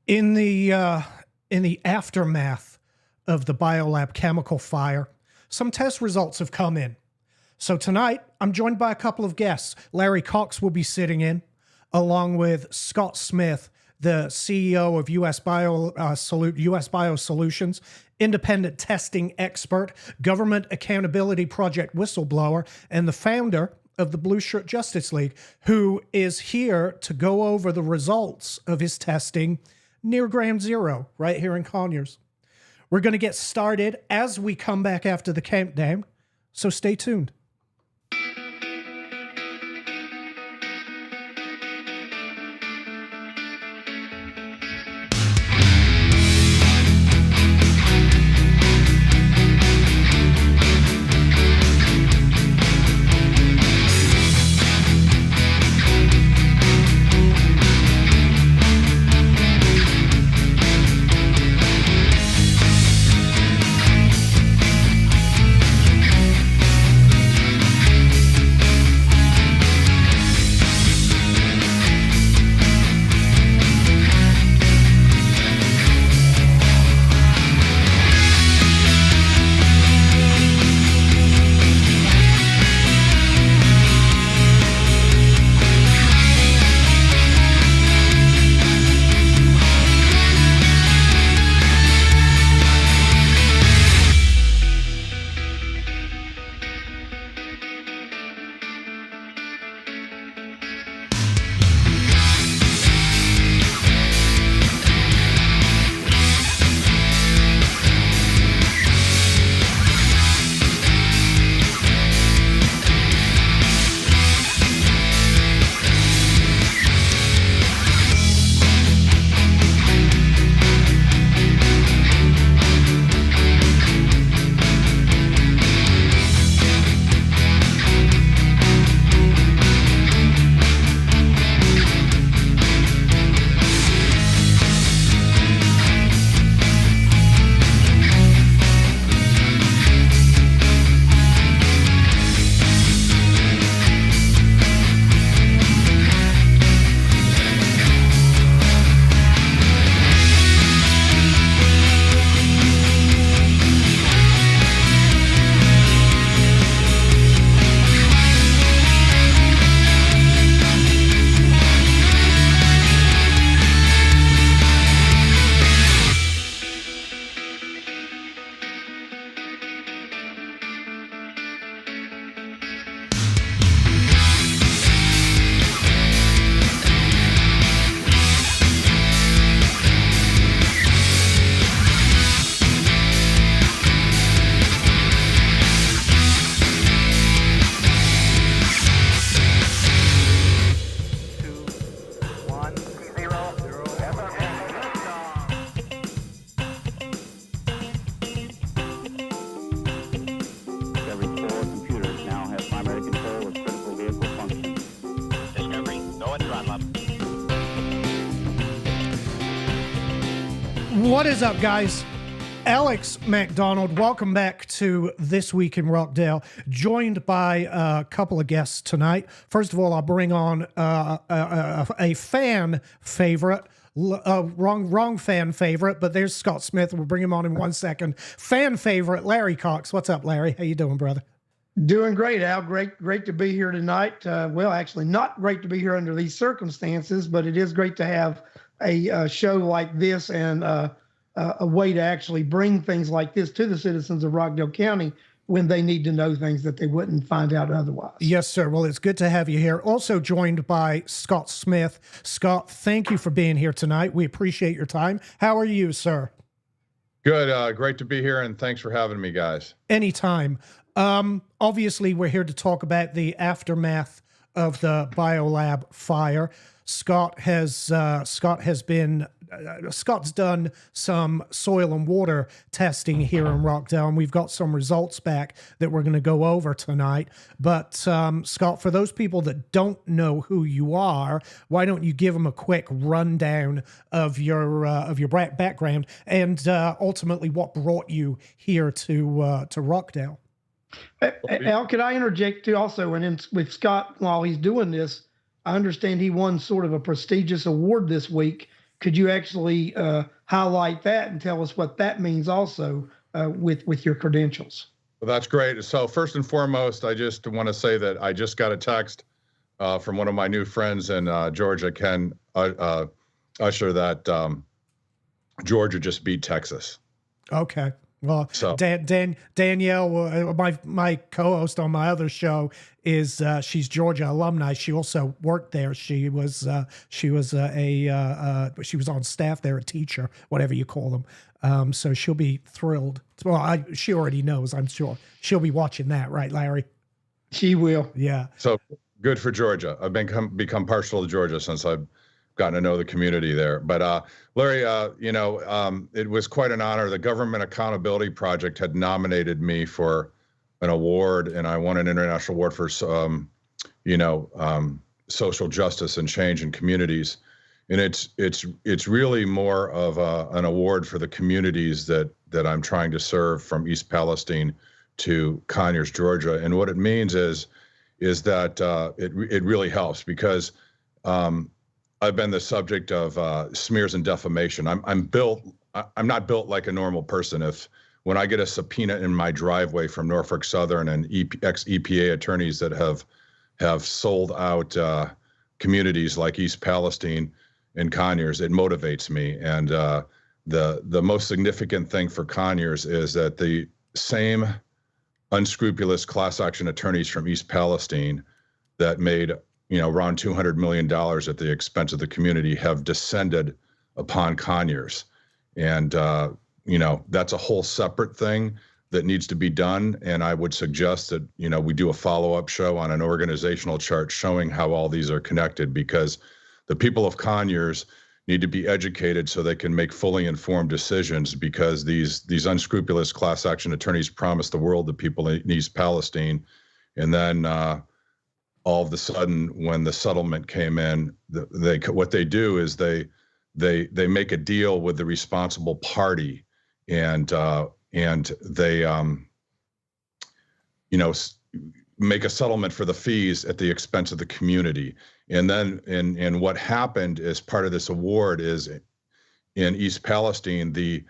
In the aftermath of the BioLab chemical fire, some test results have come in. So tonight, I'm joined by a couple of guests. Larry Cox will be sitting in, along with Scott Smith, the CEO of US BioSolutions, independent testing expert, government accountability project whistleblower, and the founder of the Blue Shirt Justice League, who is here to go over the results of his testing near Ground Zero, right here in Conyers. We're going to get started as we come back after the countdown, so stay tuned. What is up, guys? Alex McDonald, welcome back to This Week in Rockdale, joined by a couple of guests tonight. First of all, I'll bring on a fan favorite, wrong fan favorite, but there's Scott Smith. We'll bring him on in 1 second. Fan favorite, Larry Cox. What's up, Larry? How you doing, brother? Doing great, Al. Great to be here tonight. Well, actually, not great to be here under these circumstances, but it is great to have a show like this and a way to actually bring things like this to the citizens of Rockdale County when they need to know things that they wouldn't find out otherwise. Yes, sir. Well, it's good to have you here. Also joined by Scott Smith. Scott, thank you for being here tonight. We appreciate your time. How are you, sir? Good. Great to be here, and thanks for having me, guys. Anytime. Obviously, we're here to talk about the aftermath of the BioLab fire. Scott's done some soil and water testing here in Rockdale, and we've got some results back that we're going to go over tonight. But Scott, for those people that don't know who you are, why don't you give them a quick rundown of your background and ultimately what brought you here to Rockdale? Al, could I interject too also? And then with Scott, while he's doing this, I understand he won sort of a prestigious award this week Could you actually highlight that and tell us what that means also with your credentials? Well, that's great. So first and foremost, I just want to say that I just got a text from one of my new friends in Georgia, Ken Usher, that Georgia just beat Texas. Okay. Well, So Danielle, my co-host on my other show, is she's Georgia alumni. She also worked there. She was she was on staff there, a teacher, whatever you call them. So she'll be thrilled. Well, she already knows, I'm sure. She'll be watching that, right, Larry? She will. Yeah. So good for Georgia. I've become partial to Georgia since I've gotten to know the community there. But Larry, it was quite an honor. The Government Accountability Project had nominated me for an award, and I won an international award for, social justice and change in communities. And it's really more of an award for the communities that I'm trying to serve, from East Palestine to Conyers, Georgia. And what it means is that it really helps, because I've been the subject of smears and defamation. I'm not built like a normal person. When I get a subpoena in my driveway from Norfolk Southern and ex-EPA attorneys that have sold out communities like East Palestine and Conyers, it motivates me. And the most significant thing for Conyers is that the same unscrupulous class action attorneys from East Palestine that made around $200 million at the expense of the community have descended upon Conyers. And, that's a whole separate thing that needs to be done. And I would suggest that, we do a follow-up show on an organizational chart showing how all these are connected, because the people of Conyers need to be educated so they can make fully informed decisions, because these unscrupulous class action attorneys promised the world to people in East Palestine. And then, all of a sudden, when the settlement came in, what they do is they make a deal with the responsible party, and they make a settlement for the fees at the expense of the community. And then and what happened as part of this award is, in East Palestine, the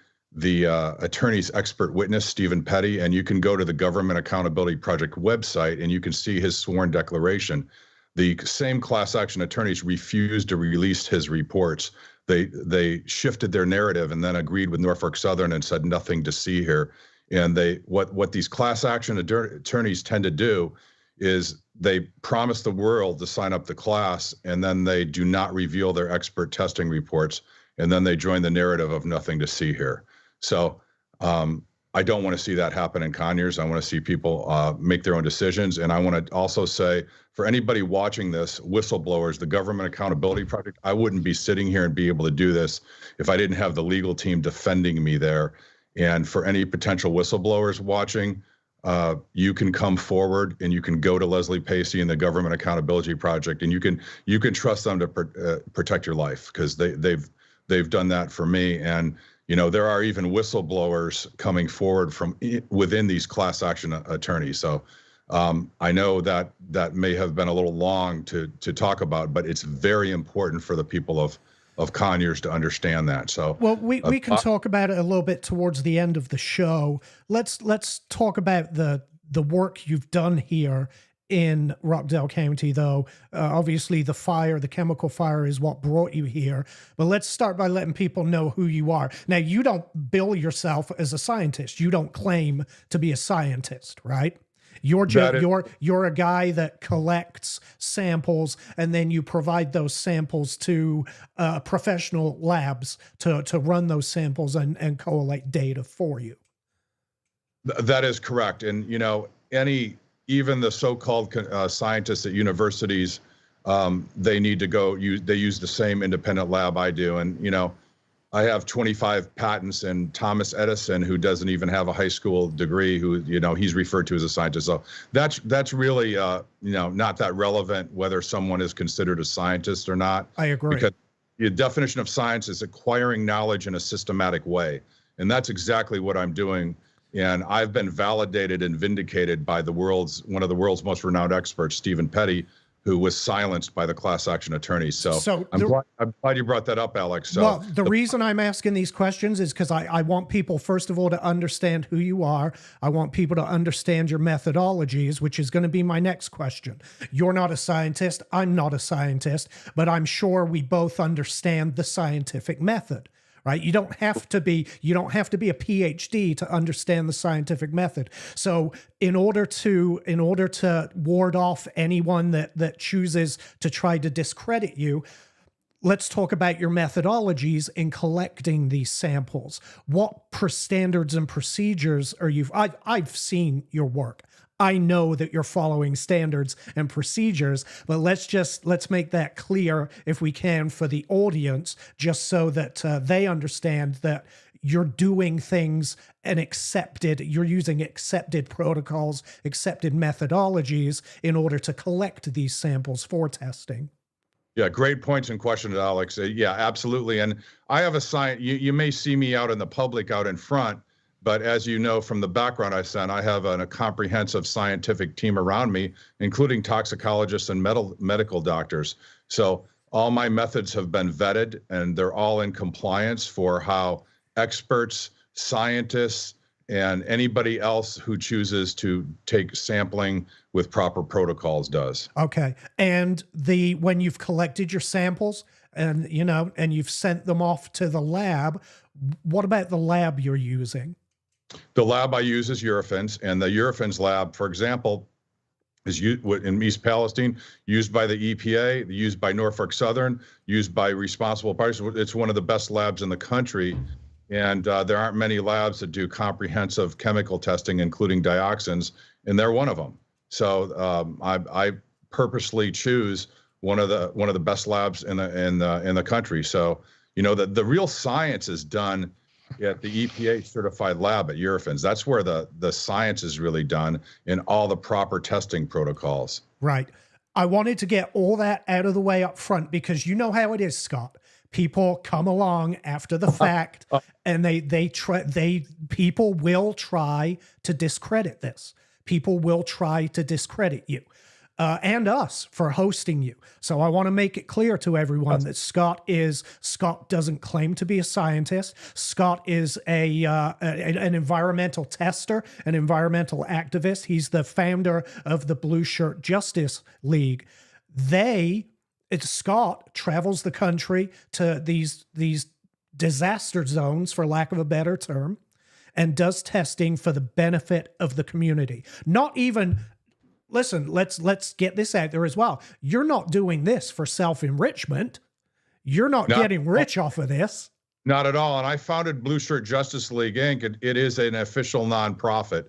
attorney's expert witness, Stephen Petty, and you can go to the Government Accountability Project website and you can see his sworn declaration. The same class action attorneys refused to release his reports. They shifted their narrative and then agreed with Norfolk Southern and said nothing to see here. And what these class action attorneys tend to do is they promise the world to sign up the class, and then they do not reveal their expert testing reports, and then they join the narrative of nothing to see here. So I don't want to see that happen in Conyers. I want to see people make their own decisions. And I want to also say, for anybody watching this, whistleblowers, the Government Accountability Project, I wouldn't be sitting here and be able to do this if I didn't have the legal team defending me there. And for any potential whistleblowers watching, you can come forward and you can go to Leslie Pacey and the Government Accountability Project, and you can trust them to protect your life, because they've done that for me. And there are even whistleblowers coming forward from within these class action attorneys. So I know that may have been a little long to talk about, but it's very important for the people of Conyers to understand that. So well, we can talk about it a little bit towards the end of the show. Let's talk about the work you've done here in Rockdale County, though. Obviously, the chemical fire is what brought you here. But let's start by letting people know who you are. Now, you don't bill yourself as a scientist. You don't claim to be a scientist, right? You're a guy that collects samples, and then you provide those samples to professional labs to run those samples and collate data for you. That is correct. And even the so-called scientists at universities, they need to go. They use the same independent lab I do, and I have 25 patents, and Thomas Edison, who doesn't even have a high school degree, who he's referred to as a scientist. So that's really not that relevant whether someone is considered a scientist or not. I agree. Because the definition of science is acquiring knowledge in a systematic way, and that's exactly what I'm doing. And I've been validated and vindicated by one of the world's most renowned experts, Stephen Petty, who was silenced by the class action attorneys. So, So I'm glad you brought that up, Alex. So well, the reason I'm asking these questions is because I want people, first of all, to understand who you are. I want people to understand your methodologies, which is going to be my next question. You're not a scientist. I'm not a scientist, but I'm sure we both understand the scientific method. Right? You don't have to be a PhD to understand the scientific method. So in order to ward off anyone that chooses to try to discredit you, let's talk about your methodologies in collecting these samples. What standards and procedures are you? I've seen your work. I know that you're following standards and procedures, but let's make that clear if we can for the audience, just so that they understand that you're doing things and you're using accepted protocols, accepted methodologies in order to collect these samples for testing. Yeah, great points and questions, Alex. Yeah, absolutely. And I have you may see me out in the public out in front, but as you know from the background I sent, I have a comprehensive scientific team around me, including toxicologists and medical doctors. So all my methods have been vetted, and they're all in compliance for how experts, scientists, and anybody else who chooses to take sampling with proper protocols does. Okay. And when you've collected your samples and you've sent them off to the lab, what about the lab you're using? The lab I use is Eurofins, and the Eurofins lab, for example, is in East Palestine, used by the EPA, used by Norfolk Southern, used by responsible parties. It's one of the best labs in the country. And there aren't many labs that do comprehensive chemical testing, including dioxins, and they're one of them. So I purposely choose one of the best labs in the country. So the real science is done at the EPA certified lab at Eurofins. That's where the science is really done in all the proper testing protocols. Right. I wanted to get all that out of the way up front because you know how it is, Scott. People come along after the fact, and people will try to discredit this. People will try to discredit you and us for hosting you. So I want to make it clear to everyone that Scott doesn't claim to be a scientist. Scott is an environmental tester, an environmental activist. He's the founder of the Blue Shirt Justice League. Scott travels the country to these disaster zones, for lack of a better term, and does testing for the benefit of the community. Listen, let's get this out there as well. You're not doing this for self-enrichment. You're not getting rich off of this. Not at all. And I founded Blue Shirt Justice League, Inc. It is an official nonprofit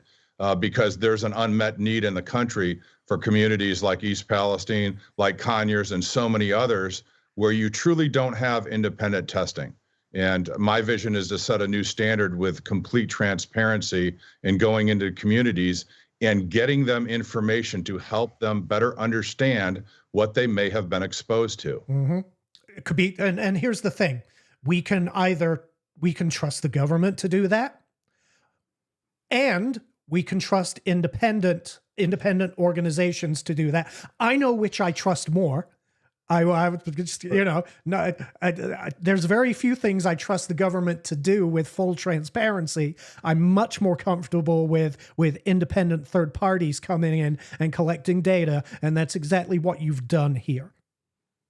because there's an unmet need in the country for communities like East Palestine, like Conyers, and so many others, where you truly don't have independent testing. And my vision is to set a new standard with complete transparency in going into communities and getting them information to help them better understand what they may have been exposed to. Mm-hmm. It could be, and here's the thing. We can trust the government to do that, and we can trust independent organizations to do that. I know which I trust more. I would just, there's very few things I trust the government to do with full transparency. I'm much more comfortable with independent third parties coming in and collecting data, and that's exactly what you've done here.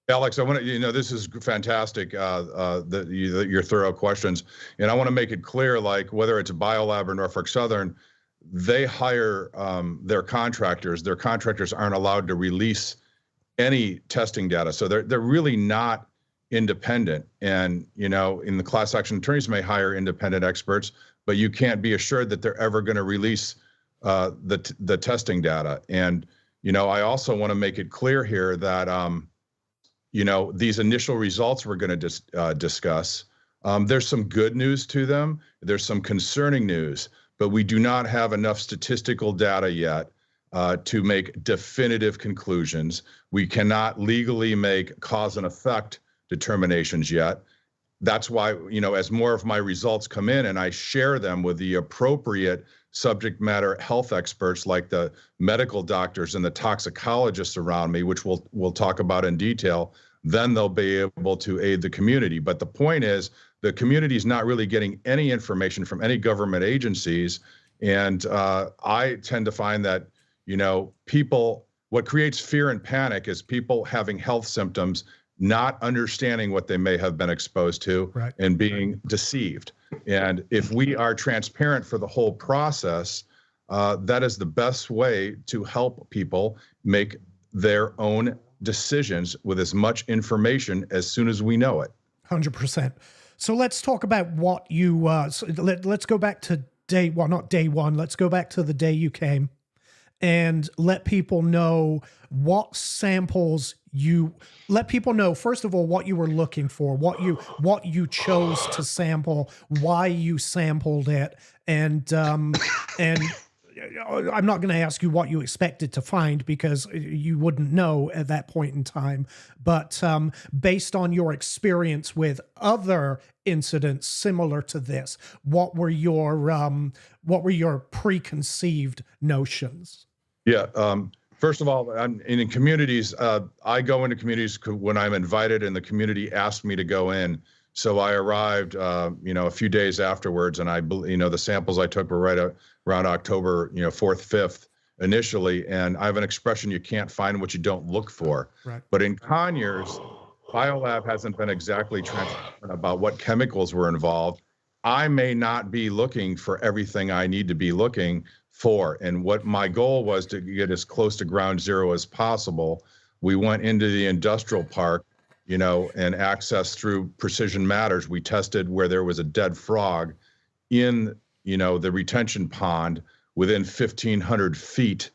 Alex, I want to, this is fantastic, your thorough questions. And I want to make it clear, like whether it's BioLab or Norfolk Southern, they hire their contractors. Their contractors aren't allowed to release any testing data. So they're really not independent. And, in the class action attorneys may hire independent experts, but you can't be assured that they're ever going to release the testing data. And, I also want to make it clear here that, these initial results we're going to discuss, there's some good news to them. There's some concerning news, but we do not have enough statistical data yet to make definitive conclusions. We cannot legally make cause and effect determinations yet. That's why, as more of my results come in and I share them with the appropriate subject matter health experts like the medical doctors and the toxicologists around me, which we'll talk about in detail, then they'll be able to aid the community. But the point is, the community is not really getting any information from any government agencies. And I tend to find that, what creates fear and panic is people having health symptoms, not understanding what they may have been exposed to, right, and being deceived. And if we are transparent for the whole process, that is the best way to help people make their own decisions with as much information as soon as we know it. 100%. So let's talk about what you, let's go back to not day one, let's go back to the day you came and let people know what samples let people know, first of all, what you were looking for, what you chose to sample, why you sampled it. And I'm not going to ask you what you expected to find because you wouldn't know at that point in time. But based on your experience with other incidents similar to this, what were your preconceived notions? Yeah. First of all, in communities, I go into communities when I'm invited and the community asked me to go in. So I arrived, a few days afterwards, and the samples I took were right around October, 4th, 5th initially. And I have an expression: you can't find what you don't look for. Right. But in Conyers, BioLab hasn't been exactly transparent about what chemicals were involved. I may not be looking for everything I need to be looking for. And what my goal was to get as close to ground zero as possible. We went into the industrial park, and access through Precision Matters. We tested where there was a dead frog in, the retention pond within 1,500 feet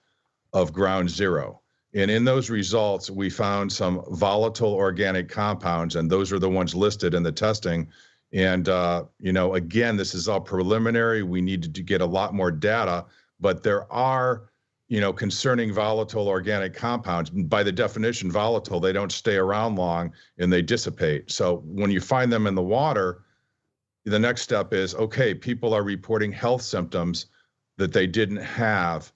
of ground zero. And in those results, we found some volatile organic compounds, and those are the ones listed in the testing. And, again, this is all preliminary. We needed to get a lot more data, but there are, concerning volatile organic compounds. By the definition, volatile, they don't stay around long and they dissipate. So when you find them in the water, the next step is, okay, people are reporting health symptoms that they didn't have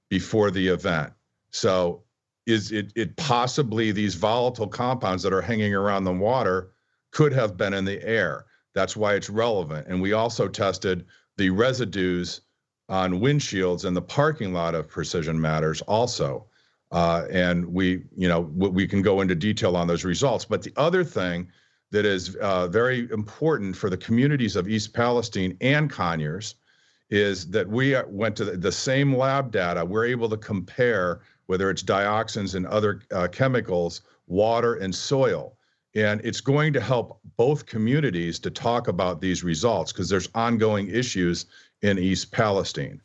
before the event. So is it possibly these volatile compounds that are hanging around the water could have been in the air? That's why it's relevant. And we also tested the residues on windshields in the parking lot of Precision Matters also. And we can go into detail on those results. But the other thing that is very important for the communities of East Palestine and Conyers is that we went to the same lab data. We're able to compare whether it's dioxins and other chemicals, water and soil. And it's going to help both communities to talk about these results because there's ongoing issues in East Palestine.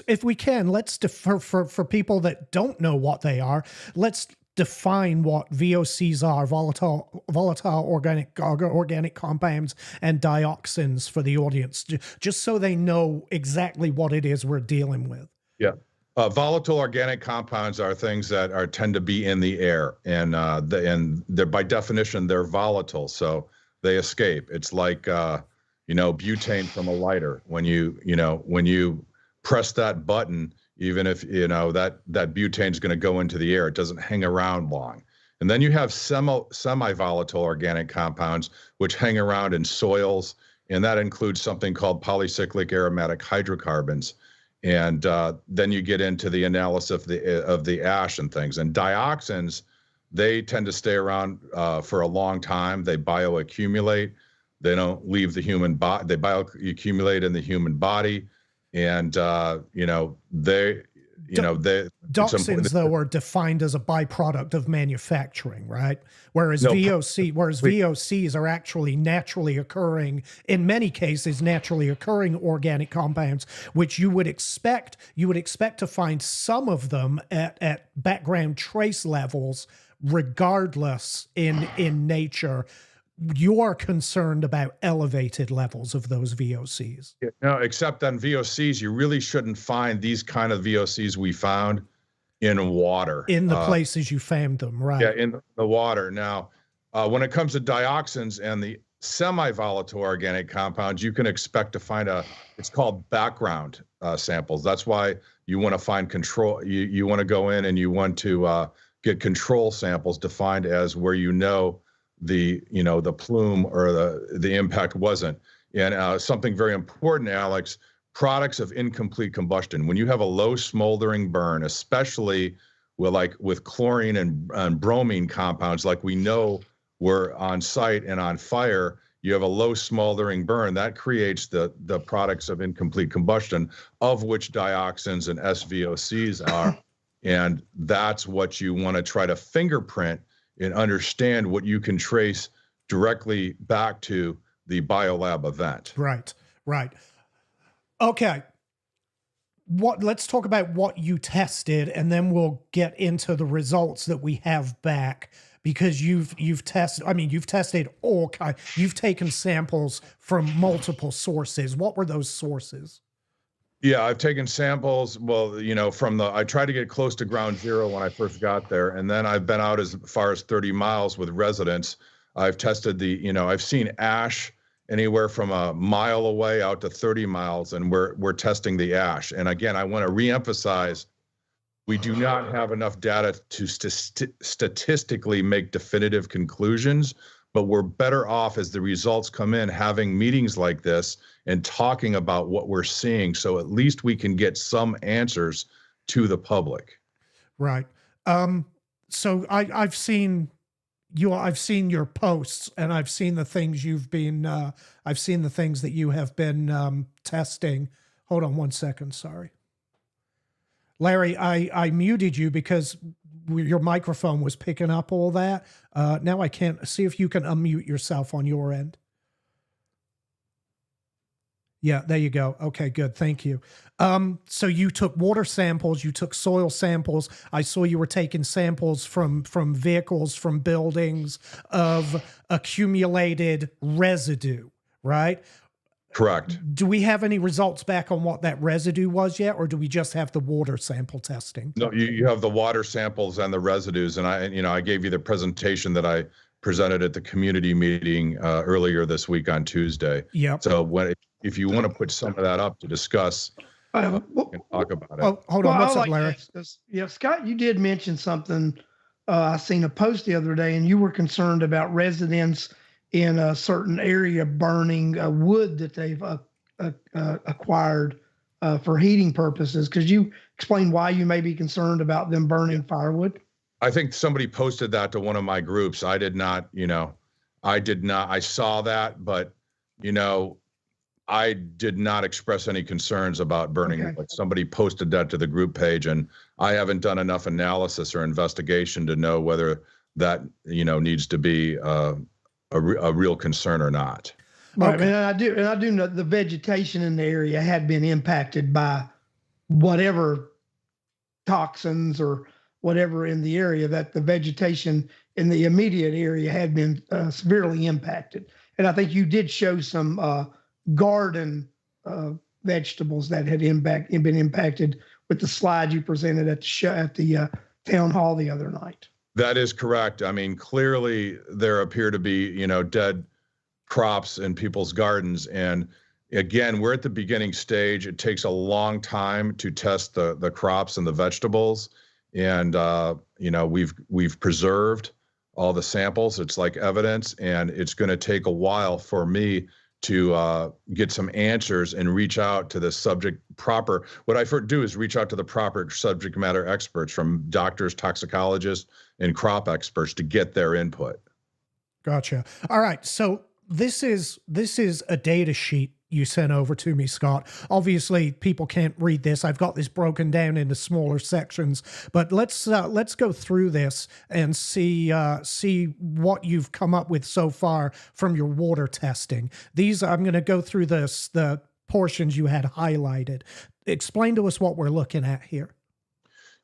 If we can, for people that don't know what they are, let's define what VOCs are, volatile organic compounds, and dioxins for the audience, just so they know exactly what it is we're dealing with. Yeah. Volatile organic compounds are things that tend to be in the air, and they're by definition they're volatile, so they escape. It's like butane from a lighter. When you press that button, even if that butane is going to go into the air, it doesn't hang around long. And then you have semi-volatile organic compounds which hang around in soils, and that includes something called polycyclic aromatic hydrocarbons. And then you get into the analysis of the ash and things. And dioxins, they tend to stay around for a long time. They bioaccumulate. They don't leave the human body. They bioaccumulate in the human body, and Dioxins, though, are defined as a byproduct of manufacturing, right? Whereas VOCs are actually naturally occurring, in many cases, naturally occurring organic compounds, which you would expect to find some of them at background trace levels, regardless in nature. You're concerned about elevated levels of those VOCs. Yeah, no, except on VOCs, you really shouldn't find these kind of VOCs we found in water. In the places you found them, right? Yeah, in the water. Now, when it comes to dioxins and the semi-volatile organic compounds, you can expect to find it's called background samples. That's why you want to find control. You want to go in and you want to get control samples defined as where the plume or the impact wasn't. And something very important, Alex, products of incomplete combustion. When you have a low smoldering burn, especially with chlorine and bromine compounds, like we know were on site and on fire, you have a low smoldering burn that creates the products of incomplete combustion, of which dioxins and SVOCs are. And that's what you want to try to fingerprint and understand what you can trace directly back to the BioLab event. Right. Okay. Let's talk about what you tested, and then we'll get into the results that we have back, because you've tested all kinds. You've taken samples from multiple sources. What were those sources? Yeah, I've taken samples, I tried to get close to ground zero when I first got there, and then I've been out as far as 30 miles with residents. I've tested I've seen ash anywhere from a mile away out to 30 miles, and we're testing the ash. And again, I want to reemphasize, we do not have enough data to statistically make definitive conclusions, but we're better off as the results come in having meetings like this and talking about what we're seeing, so at least we can get some answers to the public. Right. So I've seen your posts, and I've seen the things I've seen the things that you have been testing. Hold on one second. Sorry. Larry, I muted you because your microphone was picking up all that. Now I can't see if you can unmute yourself on your end. Yeah, there you go. Okay, good. Thank you. So you took water samples, you took soil samples. I saw you were taking samples from vehicles, from buildings, of accumulated residue, right? Correct. Do we have any results back on what that residue was yet, or do we just have the water sample testing? No, you have the water samples and the residues, and I gave you the presentation that I presented at the community meeting earlier this week on Tuesday. Yep. So if you want to put some of that up to discuss, we can talk about it. Oh, hold on. What's up, Larry? Yeah, Scott, you did mention something. I seen a post the other day, and you were concerned about residents in a certain area burning wood that they've acquired for heating purposes. Could you explain why you may be concerned about them burning firewood? I think somebody posted that to one of my groups. I did not, I saw that, but, I did not express any concerns about burning. Okay. But somebody posted that to the group page, and I haven't done enough analysis or investigation to know whether that, needs to be a real concern or not. Right. Okay. And I do know the vegetation in the area had been impacted by whatever toxins or whatever in the area, that the vegetation in the immediate area had been severely impacted. And I think you did show some garden vegetables that had been impacted with the slide you presented at the town hall the other night. That is correct. I mean, clearly there appear to be, dead crops in people's gardens. And again, we're at the beginning stage. It takes a long time to test the crops and the vegetables. And, we've preserved all the samples. It's like evidence, and it's going to take a while for me to get some answers and reach out to the what I do is reach out to the proper subject matter experts, from doctors, toxicologists, and crop experts, to get their input. Gotcha. All right. So this is a data sheet you sent over to me, Scott. Obviously, people can't read this. I've got this broken down into smaller sections, but let's go through this and see what you've come up with so far from your water testing. I'm going to go through the portions you had highlighted. Explain to us what we're looking at here.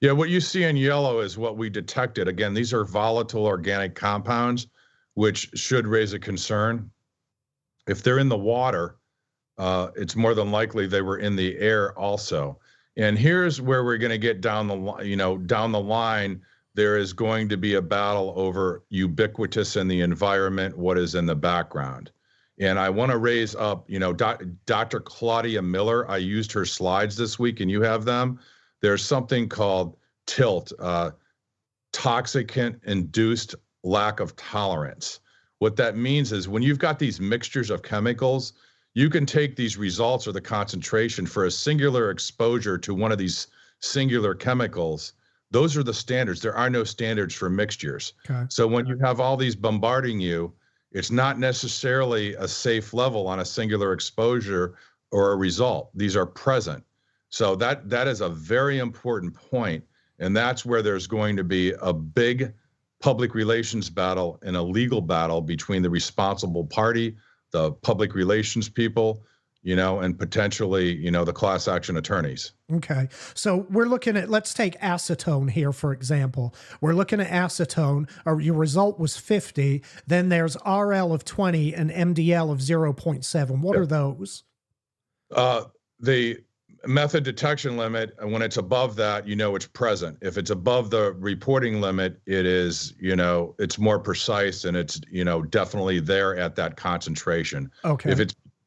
Yeah, what you see in yellow is what we detected. Again, these are volatile organic compounds, which should raise a concern. If they're in the water, it's more than likely they were in the air also. And here's where we're going to get down the line. There is going to be a battle over ubiquitous in the environment, what is in the background. And I want to raise up, Dr. Claudia Miller. I used her slides this week, and you have them. There's something called TILT, toxicant-induced lack of tolerance. What that means is when you've got these mixtures of chemicals, you can take these results or the concentration for a singular exposure to one of these singular chemicals. Those are the standards. There are no standards for mixtures. Okay. So when you have all these bombarding you, it's not necessarily a safe level on a singular exposure or a result. These are present. So that is a very important point, and that's where there's going to be a big public relations battle and a legal battle between the responsible party, the public relations people, and potentially, the class action attorneys. Okay. So we're looking at, let's take acetone here, for example. We're looking at acetone, or your result was 50. Then there's RL of 20 and MDL of 0.7. What are those? The method detection limit, when it's above that, it's present. If it's above the reporting limit, it is, it's more precise, and it's, definitely there at that concentration. Okay.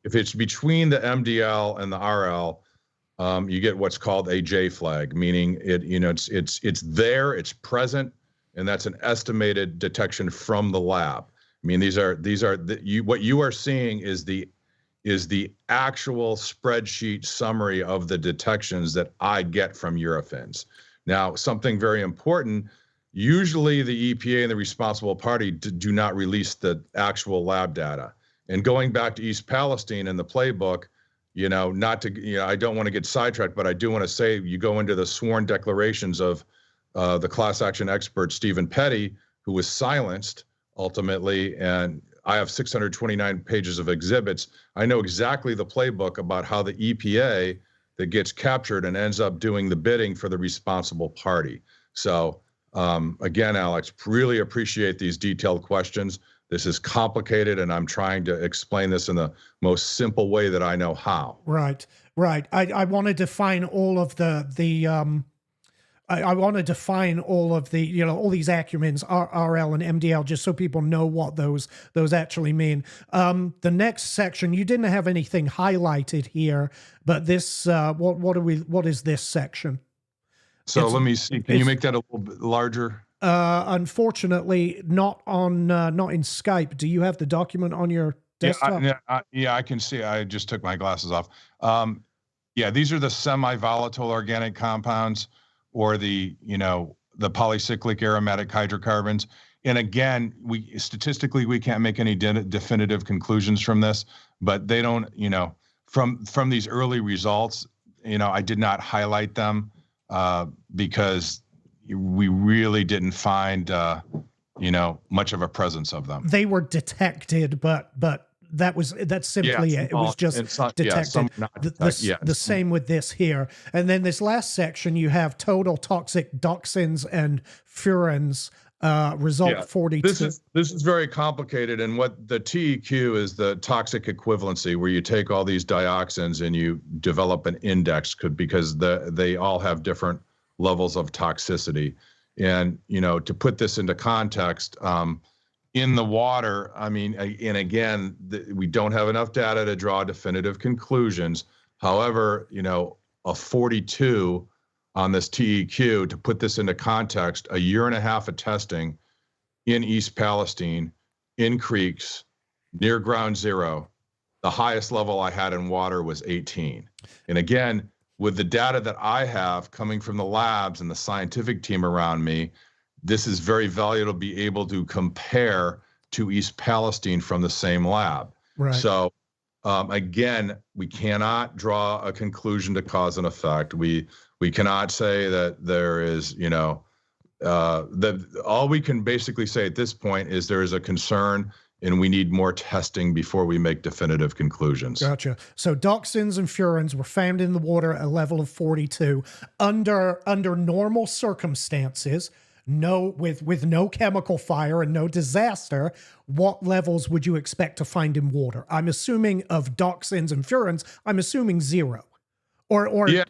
If it's between the MDL and the RL, you get what's called a J flag, meaning it's there, it's present, and that's an estimated detection from the lab. I mean, what you are seeing is the actual spreadsheet summary of the detections that I get from Eurofins. Now, something very important, usually the EPA and the responsible party do not release the actual lab data. And going back to East Palestine and the playbook, I don't want to get sidetracked, but I do want to say you go into the sworn declarations of the class action expert, Stephen Petty, who was silenced ultimately, and I have 629 pages of exhibits. I know exactly the playbook about how the EPA that gets captured and ends up doing the bidding for the responsible party. So again, Alex, really appreciate these detailed questions. This is complicated, and I'm trying to explain this in the most simple way that I know how. Right. I want to define all of I want to define all of the, all these acronyms, RL and MDL, just so people know what those actually mean. The next section, you didn't have anything highlighted here, but this, what is this section? So let me see. Can you make that a little bit larger? Unfortunately, not in Skype. Do you have the document on your desktop? Yeah, I can see. I just took my glasses off. These are the semi-volatile organic compounds, or the polycyclic aromatic hydrocarbons. And again, statistically we can't make any definitive conclusions from this, but they don't, from these early results, I did not highlight them because we really didn't find, much of a presence of them. They were detected, but that's simply it. It was just detected. The same with this here. And then this last section, you have total toxic dioxins and furans, result 42. This is very complicated. And what the TEQ is, the toxic equivalency, where you take all these dioxins and you develop an index because they all have different levels of toxicity. And, to put this into context, in the water, and again, we don't have enough data to draw definitive conclusions. However, a 42 on this TEQ, to put this into context, a year and a half of testing in East Palestine, in creeks, near ground zero, the highest level I had in water was 18. And again, with the data that I have coming from the labs and the scientific team around me, this is very valuable to be able to compare to East Palestine from the same lab. Right. So again, we cannot draw a conclusion to cause and effect. We cannot say that there is, all we can basically say at this point is there is a concern and we need more testing before we make definitive conclusions. Gotcha. So dioxins and furans were found in the water at a level of 42 under normal circumstances. With no chemical fire and no disaster, what levels would you expect to find in water? I'm assuming of dioxins and furans, I'm assuming 0 or near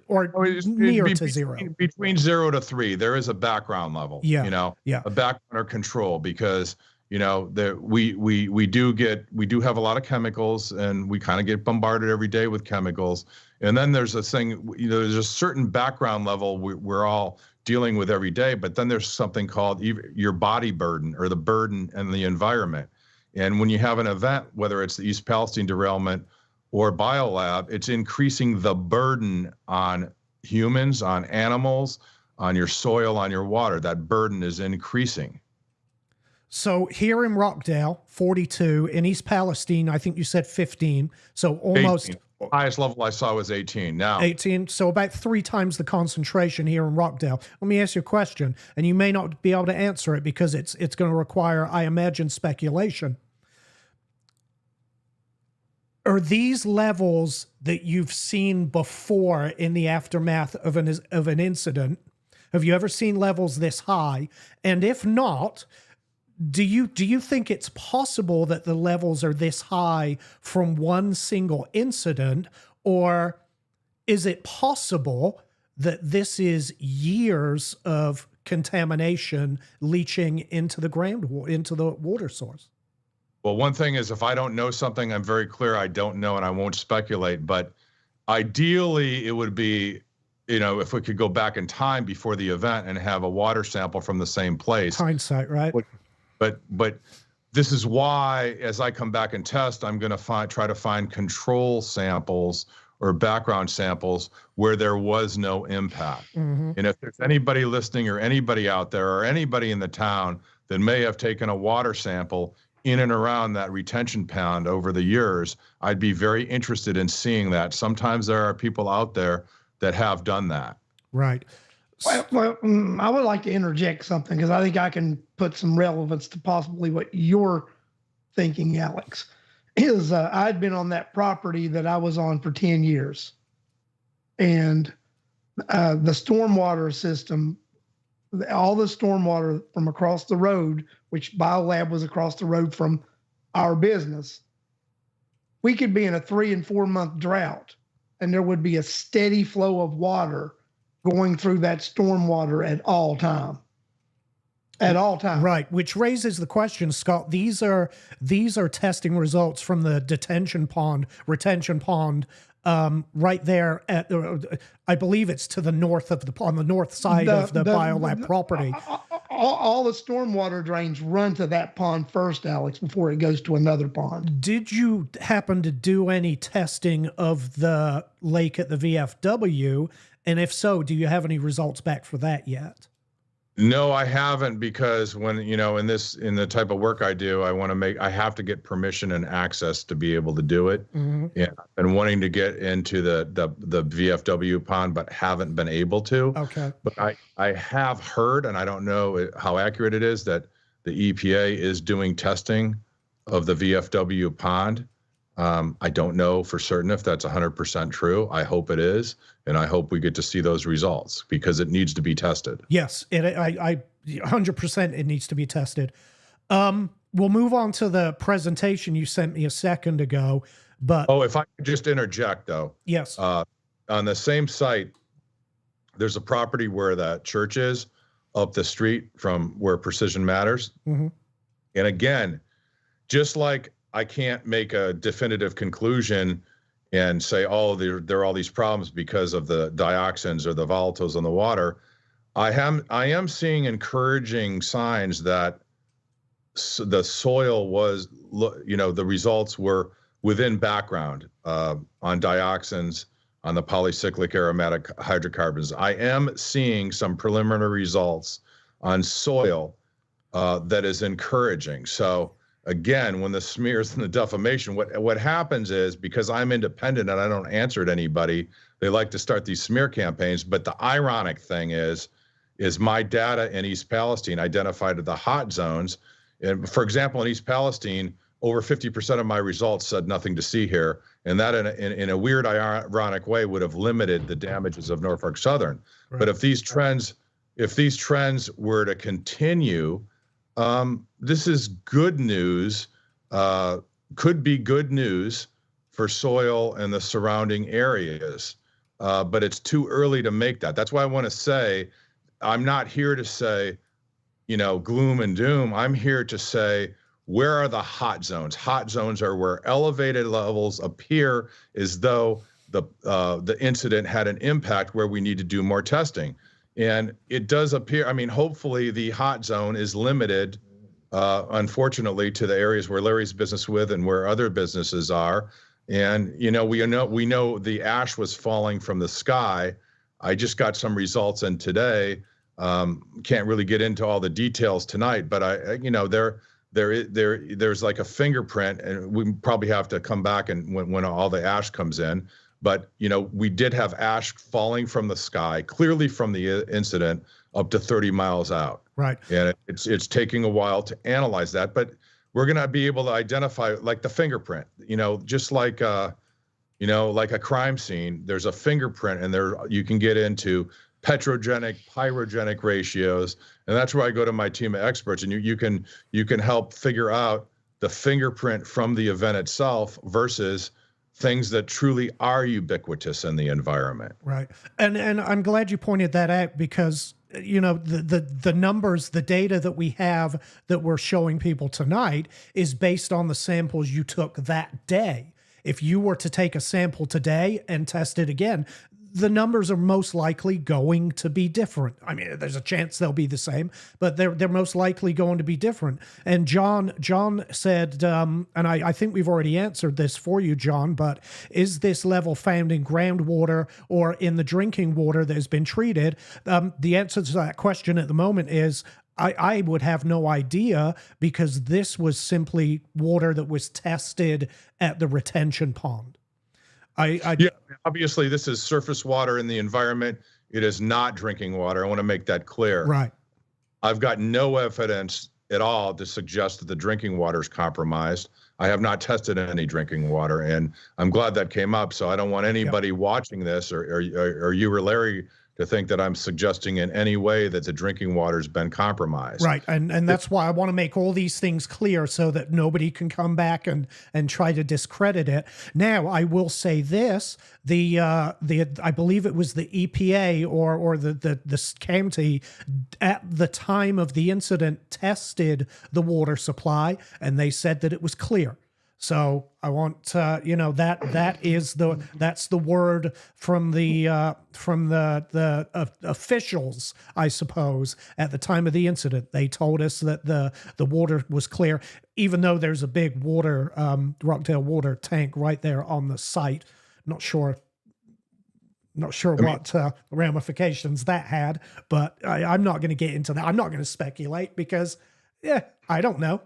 to 0. Between 0 to 3, there is a background level, a background or control, because, we do have a lot of chemicals, and we kind of get bombarded every day with chemicals. And then there's a thing, there's a certain background level we're all dealing with every day, but then there's something called your body burden, or the burden and the environment. And when you have an event, whether it's the East Palestine derailment or BioLab, it's increasing the burden on humans, on animals, on your soil, on your water. That burden is increasing. So here in Rockdale, 42. In East Palestine, I think you said 15. So almost 18. Highest level I saw was 18. Now 18. So about 3 times the concentration here in Rockdale. Let me ask you a question, and you may not be able to answer it because it's going to require, I imagine, speculation. Are these levels that you've seen before in the aftermath of an incident? Have you ever seen levels this high? And if not, do you think it's possible that the levels are this high from one single incident, or is it possible that this is years of contamination leaching into the into the water source? Well, one thing is, if I don't know something, I'm very clear I don't know, and I won't speculate. But ideally, it would be, if we could go back in time before the event and have a water sample from the same place. Hindsight, right? But this is why, as I come back and test, I'm going to try to find control samples or background samples where there was no impact. Mm-hmm. And if there's anybody listening, or anybody out there, or anybody in the town that may have taken a water sample in and around that retention pond over the years, I'd be very interested in seeing that. Sometimes there are people out there that have done that. Right. Well, I would like to interject something, because I think I can put some relevance to possibly what you're thinking, Alex. I'd been on that property that I was on for 10 years. And the stormwater system, all the stormwater from across the road, which BioLab was across the road from our business, we could be in a 3 and 4 month drought, and there would be a steady flow of water going through that stormwater at all time. At all time. Right, which raises the question, Scott. These are testing results from the retention pond, right there at, I believe it's to the north of on the north side of the BioLab property. All the stormwater drains run to that pond first, Alex, before it goes to another pond. Did you happen to do any testing of the lake at the VFW? And if so, do you have any results back for that yet? No, I haven't, because when, in the type of work I do, I have to get permission and access to be able to do it. Mm-hmm. Yeah. I've been wanting to get into the VFW pond, but haven't been able to. Okay. But I have heard, and I don't know how accurate it is, that the EPA is doing testing of the VFW pond. I don't know for certain if that's 100% true. I hope it is, and I hope we get to see those results, because it needs to be tested. Yes, I 100% it needs to be tested. We'll move on to the presentation you sent me a second ago. But if I could just interject, though. Yes. On the same site, there's a property where that church is, up the street from where Precision Matters. Mm-hmm. And again, just like I can't make a definitive conclusion and say, there are all these problems because of the dioxins or the volatiles in the water. I am seeing encouraging signs that the soil was, the results were within background on dioxins, on the polycyclic aromatic hydrocarbons. I am seeing some preliminary results on soil that is encouraging. So again, when the smears and the defamation, what happens is, because I'm independent and I don't answer to anybody, they like to start these smear campaigns. But the ironic thing is my data in East Palestine identified the hot zones. And for example, in East Palestine, over 50% of my results said nothing to see here. And that in a weird, ironic way would have limited the damages of Norfolk Southern. Right. But if these trends were to continue, this is good news, could be good news for soil and the surrounding areas, but it's too early to make that. That's why I want to say, I'm not here to say gloom and doom. I'm here to say, where are the hot zones? Hot zones are where elevated levels appear as though the incident had an impact, where we need to do more testing. And it does appear, hopefully the hot zone is limited, unfortunately, to the areas where Larry's business with and where other businesses are. And, we know the ash was falling from the sky. I just got some results in today. Can't really get into all the details tonight, but there's like a fingerprint, and we probably have to come back and when all the ash comes in. But we did have ash falling from the sky, clearly from the incident, up to 30 miles out. Right. And it's taking a while to analyze that, but we're going to be able to identify, like the fingerprint. Just like like a crime scene, there's a fingerprint, and you can get into petrogenic, pyrogenic ratios, and that's where I go to my team of experts, and you can help figure out the fingerprint from the event itself versus things that truly are ubiquitous in the environment. Right. And I'm glad you pointed that out, because the numbers, the data that we have that we're showing people tonight is based on the samples you took that day. If you were to take a sample today and test it again, the numbers are most likely going to be different. There's a chance they'll be the same, but they're most likely going to be different. And John said, and I think we've already answered this for you, John, but is this level found in groundwater or in the drinking water that has been treated? The answer to that question at the moment is I would have no idea, because this was simply water that was tested at the retention pond. Yeah, obviously this is surface water in the environment. It is not drinking water. I want to make that clear. Right. I've got no evidence at all to suggest that the drinking water is compromised. I have not tested any drinking water, and I'm glad that came up. So I don't want anybody watching this or you or Larry to think that I'm suggesting in any way that the drinking water's been compromised. Right. And that's why I want to make all these things clear, so that nobody can come back and try to discredit it. Now, I will say this, I believe it was the EPA or the county at the time of the incident tested the water supply, and they said that it was clear. So I want that's the word from the officials, I suppose, at the time of the incident. They told us that the water was clear, even though there's a big Rockdale water tank right there on the site. Not sure what ramifications that had, but I'm not going to get into that. I'm not going to speculate, because I don't know.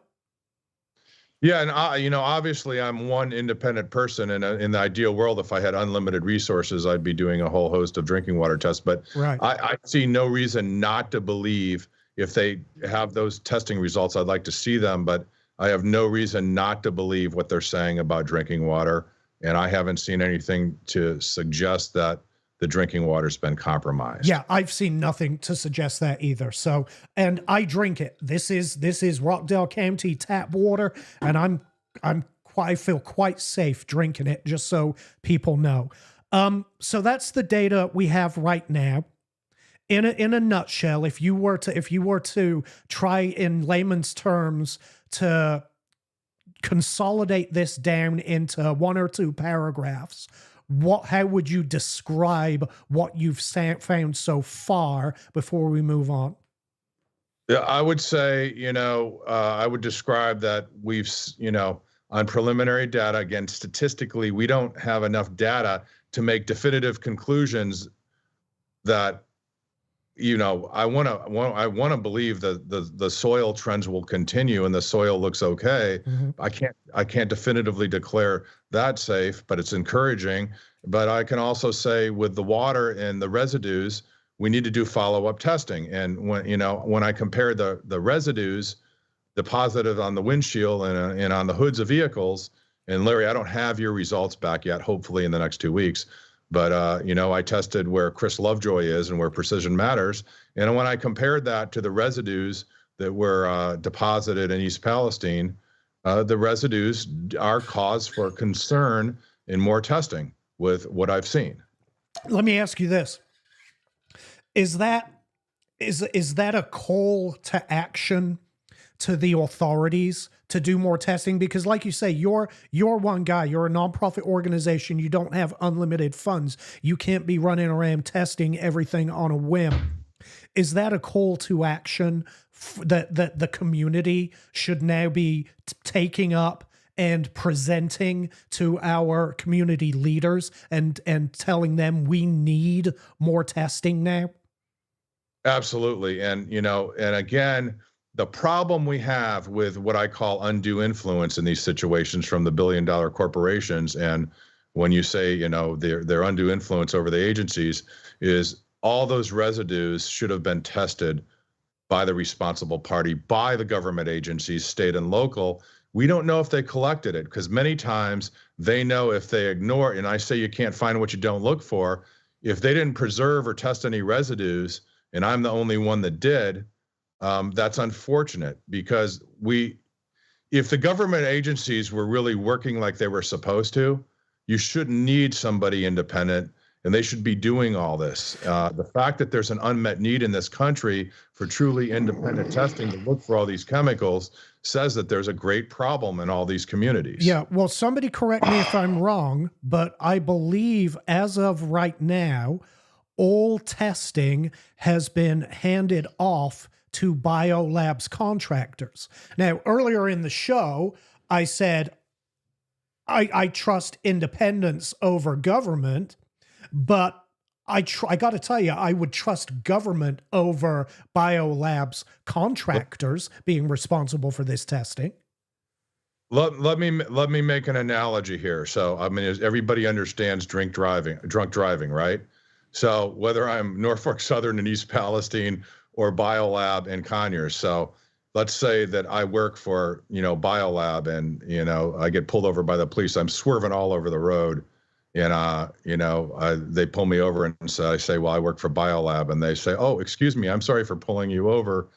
Yeah, and obviously I'm one independent person, and in the ideal world, if I had unlimited resources, I'd be doing a whole host of drinking water tests. But right. I see no reason not to believe, if they have those testing results, I'd like to see them, but I have no reason not to believe what they're saying about drinking water, and I haven't seen anything to suggest that the drinking water's been compromised. Yeah, I've seen nothing to suggest that either. So, and I drink it. This is Rockdale County tap water, and I feel quite safe drinking it, just so people know. So that's the data we have right now. In a nutshell, if you were to try in layman's terms to consolidate this down into one or two paragraphs, how would you describe what you've found so far before we move on? Yeah, I would say, I would describe that we've, on preliminary data, again, statistically, we don't have enough data to make definitive conclusions that, I want to believe that the soil trends will continue and the soil looks okay. Mm-hmm. I can't definitively declare that safe, but it's encouraging. But I can also say, with the water and the residues, we need to do follow-up testing. And when I compare the residues deposited on the windshield and on the hoods of vehicles, and Larry, I don't have your results back yet, hopefully in the next 2 weeks. But, I tested where Chris Lovejoy is and where Precision Matters. And when I compared that to the residues that were deposited in East Palestine, the residues are cause for concern in more testing with what I've seen. Let me ask you this. Is that Is that a call to action to the authorities to do more testing? Because like you say, you're one guy, you're a nonprofit organization, you don't have unlimited funds. You can't be running around testing everything on a whim. Is that a call to action that the community should now be taking up and presenting to our community leaders and telling them we need more testing now? Absolutely. And, and again, the problem we have with what I call undue influence in these situations from the billion-dollar corporations, and when you say, their undue influence over the agencies, is all those residues should have been tested by the responsible party, by the government agencies, state and local. We don't know if they collected it, because many times they know if they ignore, and I say you can't find what you don't look for, if they didn't preserve or test any residues, and I'm the only one that did, that's unfortunate, because if the government agencies were really working like they were supposed to, you shouldn't need somebody independent, and they should be doing all this. The fact that there's an unmet need in this country for truly independent testing to look for all these chemicals says that there's a great problem in all these communities. Yeah, well, somebody correct me if I'm wrong, but I believe as of right now, all testing has been handed off to BioLab's contractors. Now, earlier in the show, I said I trust independence over government, but I got to tell you, I would trust government over BioLab's contractors being responsible for this testing. Let me make an analogy here. So, I mean, everybody understands drunk driving, right? So whether I'm Norfolk Southern and East Palestine or BioLab and Conyers. So let's say that I work for, BioLab, and, I get pulled over by the police. I'm swerving all over the road, and, they pull me over, and so I say, well, I work for BioLab, and they say, oh, excuse me, I'm sorry for pulling you over.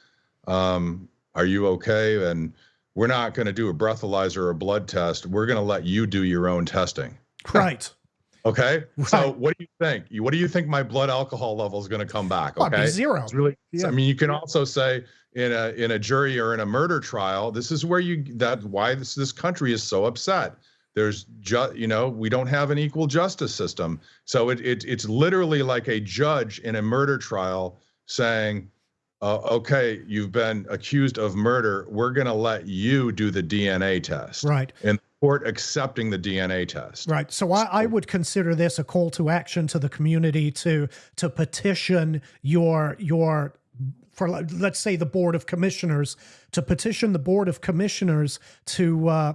Are you okay? And we're not going to do a breathalyzer or a blood test. We're going to let you do your own testing. Right. Okay. Right. So what do you think? What do you think my blood alcohol level is going to come back? Okay. Be zero. It's really, yeah. I mean, you can also say in a jury or in a murder trial, this is where why this country is so upset. There's we don't have an equal justice system. So it's literally like a judge in a murder trial saying, okay, you've been accused of murder. We're going to let you do the DNA test. Right. And court accepting the DNA test. Right. So I would consider this a call to action to the community to petition for let's say the Board of Commissioners, to petition the Board of Commissioners to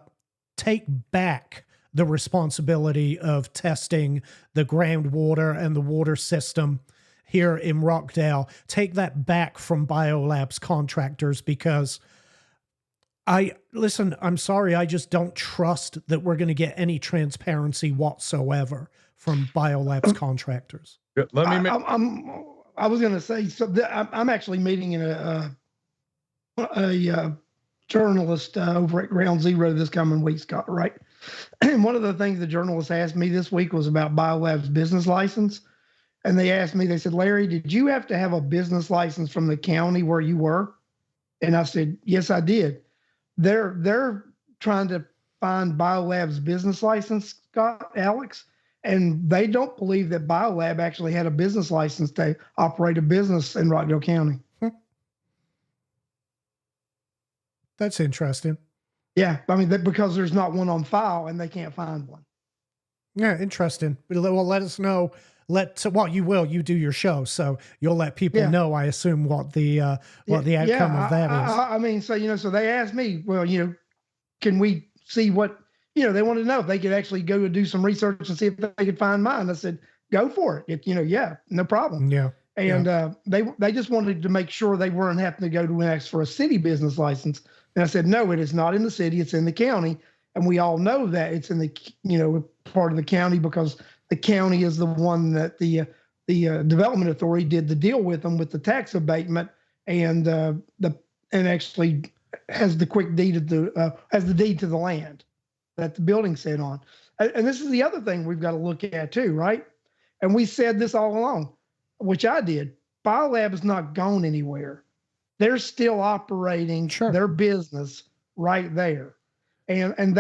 take back the responsibility of testing the groundwater and the water system here in Rockdale. Take that back from BioLab's contractors, because I'm sorry, I just don't trust that we're going to get any transparency whatsoever from BioLab's contractors. Let me make. I was going to say, so I'm actually meeting a journalist over at Ground Zero this coming week, Scott, right? And one of the things the journalist asked me this week was about BioLab's business license. And they asked me, they said, Larry, did you have to have a business license from the county where you were? And I said, yes, I did. They're trying to find BioLab's business license, Scott, Alex, and they don't believe that BioLab actually had a business license to operate a business in Rockdale County. That's interesting. Yeah, I mean, because there's not one on file and they can't find one. Yeah, interesting. Well, let us know. You do your show, so you'll let people know, I assume, what the outcome of that is. I mean, so, so they asked me, well, can we see what, they wanted to know if they could actually go and do some research and see if they could find mine. I said, go for it. Yeah, no problem. Yeah. And they just wanted to make sure they weren't having to go to ask for a city business license. And I said, no, it is not in the city, it's in the county. And we all know that it's in the, part of the county, because the county is the one that the development authority did the deal with them with the tax abatement, and actually has the quick deed has the deed to the land that the building sat on. And this is the other thing we've got to look at too, right? And we said this all along, which I did. BioLab is not gone anywhere. They're still operating their business right there. And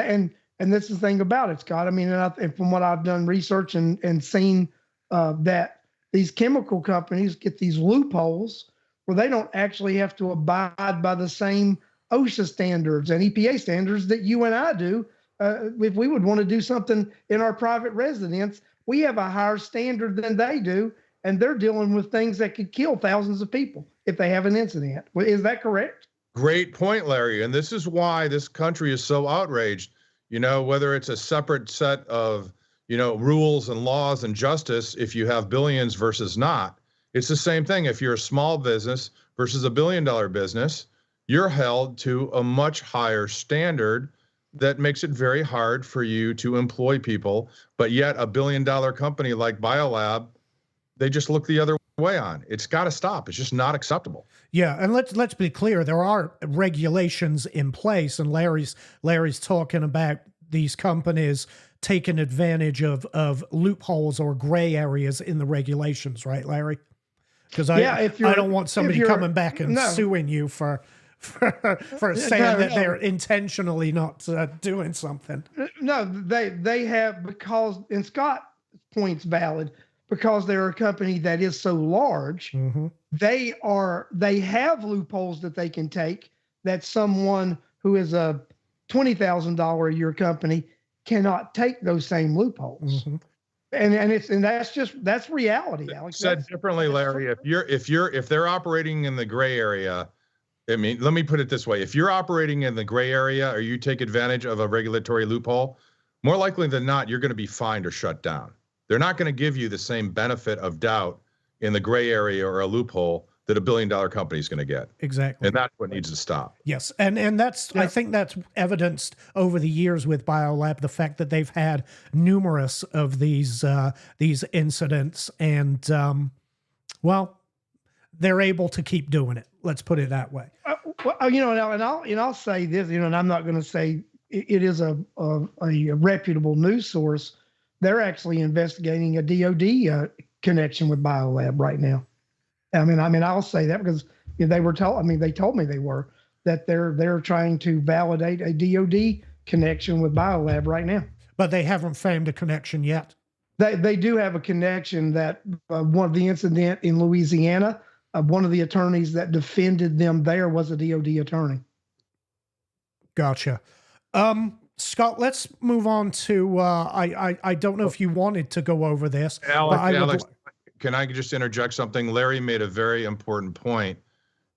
this is the thing about it, Scott. I mean, and from what I've done research and seen, that these chemical companies get these loopholes where they don't actually have to abide by the same OSHA standards and EPA standards that you and I do. If we would want to do something in our private residence, we have a higher standard than they do, and they're dealing with things that could kill thousands of people if they have an incident. Is that correct? Great point, Larry. And this is why this country is so outraged. You know, whether it's a separate set of, you know, rules and laws and justice, if you have billions versus not, it's the same thing. If you're a small business versus $1 billion business, you're held to a much higher standard that makes it very hard for you to employ people. But yet a $1 billion company like BioLab, they just look the other way on. It's got to stop. It's just not acceptable. Yeah, and let's be clear. There are regulations in place, and Larry's talking about these companies taking advantage of loopholes or gray areas in the regulations, right, Larry? Because I don't want somebody coming back and suing you for saying that they're intentionally not doing something. No, they have, because, and Scott's point's valid, because they're a company that is so large, they have loopholes that they can take that someone who is a $20,000 a year company cannot take those same loopholes. And that's reality, Alex. Said differently, Larry, if they're operating in the gray area, I mean, let me put it this way. If you're operating in the gray area or you take advantage of a regulatory loophole, more likely than not, you're going to be fined or shut down. They're not going to give you the same benefit of doubt in the gray area or a loophole that a $1 billion company is going to get. Exactly. And that's what needs to stop. Yes. And that's, I think that's evidenced over the years with BioLab, the fact that they've had numerous of these incidents, and well, they're able to keep doing it. Let's put it that way. You know, and I'll say this, you know, and I'm not going to say it is a reputable news source. They're actually investigating a DOD connection with BioLab right now. I mean, I'll say that because they were told. I mean, they told me they were that they're trying to validate a DOD connection with BioLab right now. But they haven't found a connection yet. They do have a connection. That one of the incident in Louisiana, one of the attorneys that defended them there was a DOD attorney. Gotcha. Scott, let's move on to, I don't know if you wanted to go over this. Alex, can I just interject something? Larry made a very important point.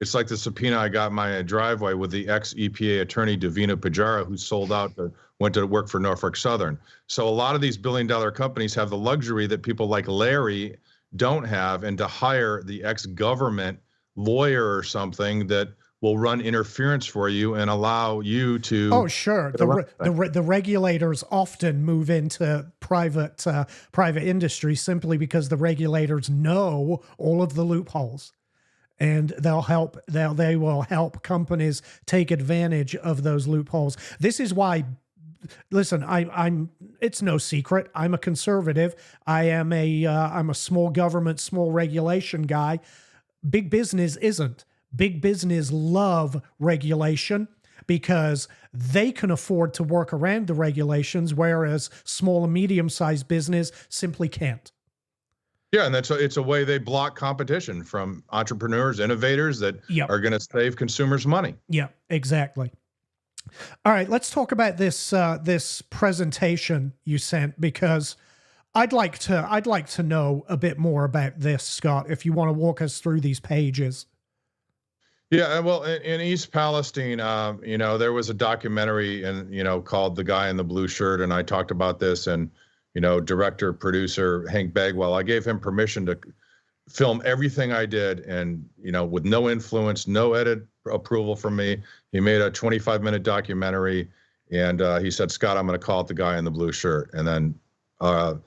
It's like the subpoena I got in my driveway with the ex-EPA attorney, Davina Pajara, who sold out, went to work for Norfolk Southern. So a lot of these billion-dollar companies have the luxury that people like Larry don't have, and to hire the ex-government lawyer or something that will run interference for you and allow you to. Oh, sure. The regulators often move into private industry simply because the regulators know all of the loopholes, and they will help companies take advantage of those loopholes. This is why. Listen, it's no secret. I'm a conservative. I'm a small government, small regulation guy. Big business isn't. Big business love regulation because they can afford to work around the regulations, whereas small and medium-sized business simply can't. Yeah, and it's a way they block competition from entrepreneurs, innovators that are going to save consumers money. Yeah, exactly. All right, let's talk about this presentation you sent, because I'd like to know a bit more about this, Scott, if you want to walk us through these pages. Yeah, well, in East Palestine, you know, there was a documentary, and called "The Guy in the Blue Shirt," and I talked about this, and director, producer Hank Bagwell, I gave him permission to film everything I did, and with no influence, no edit approval from me. He made a 25-minute documentary, and he said, "Scott, I'm going to call it The Guy in the Blue Shirt." And then, our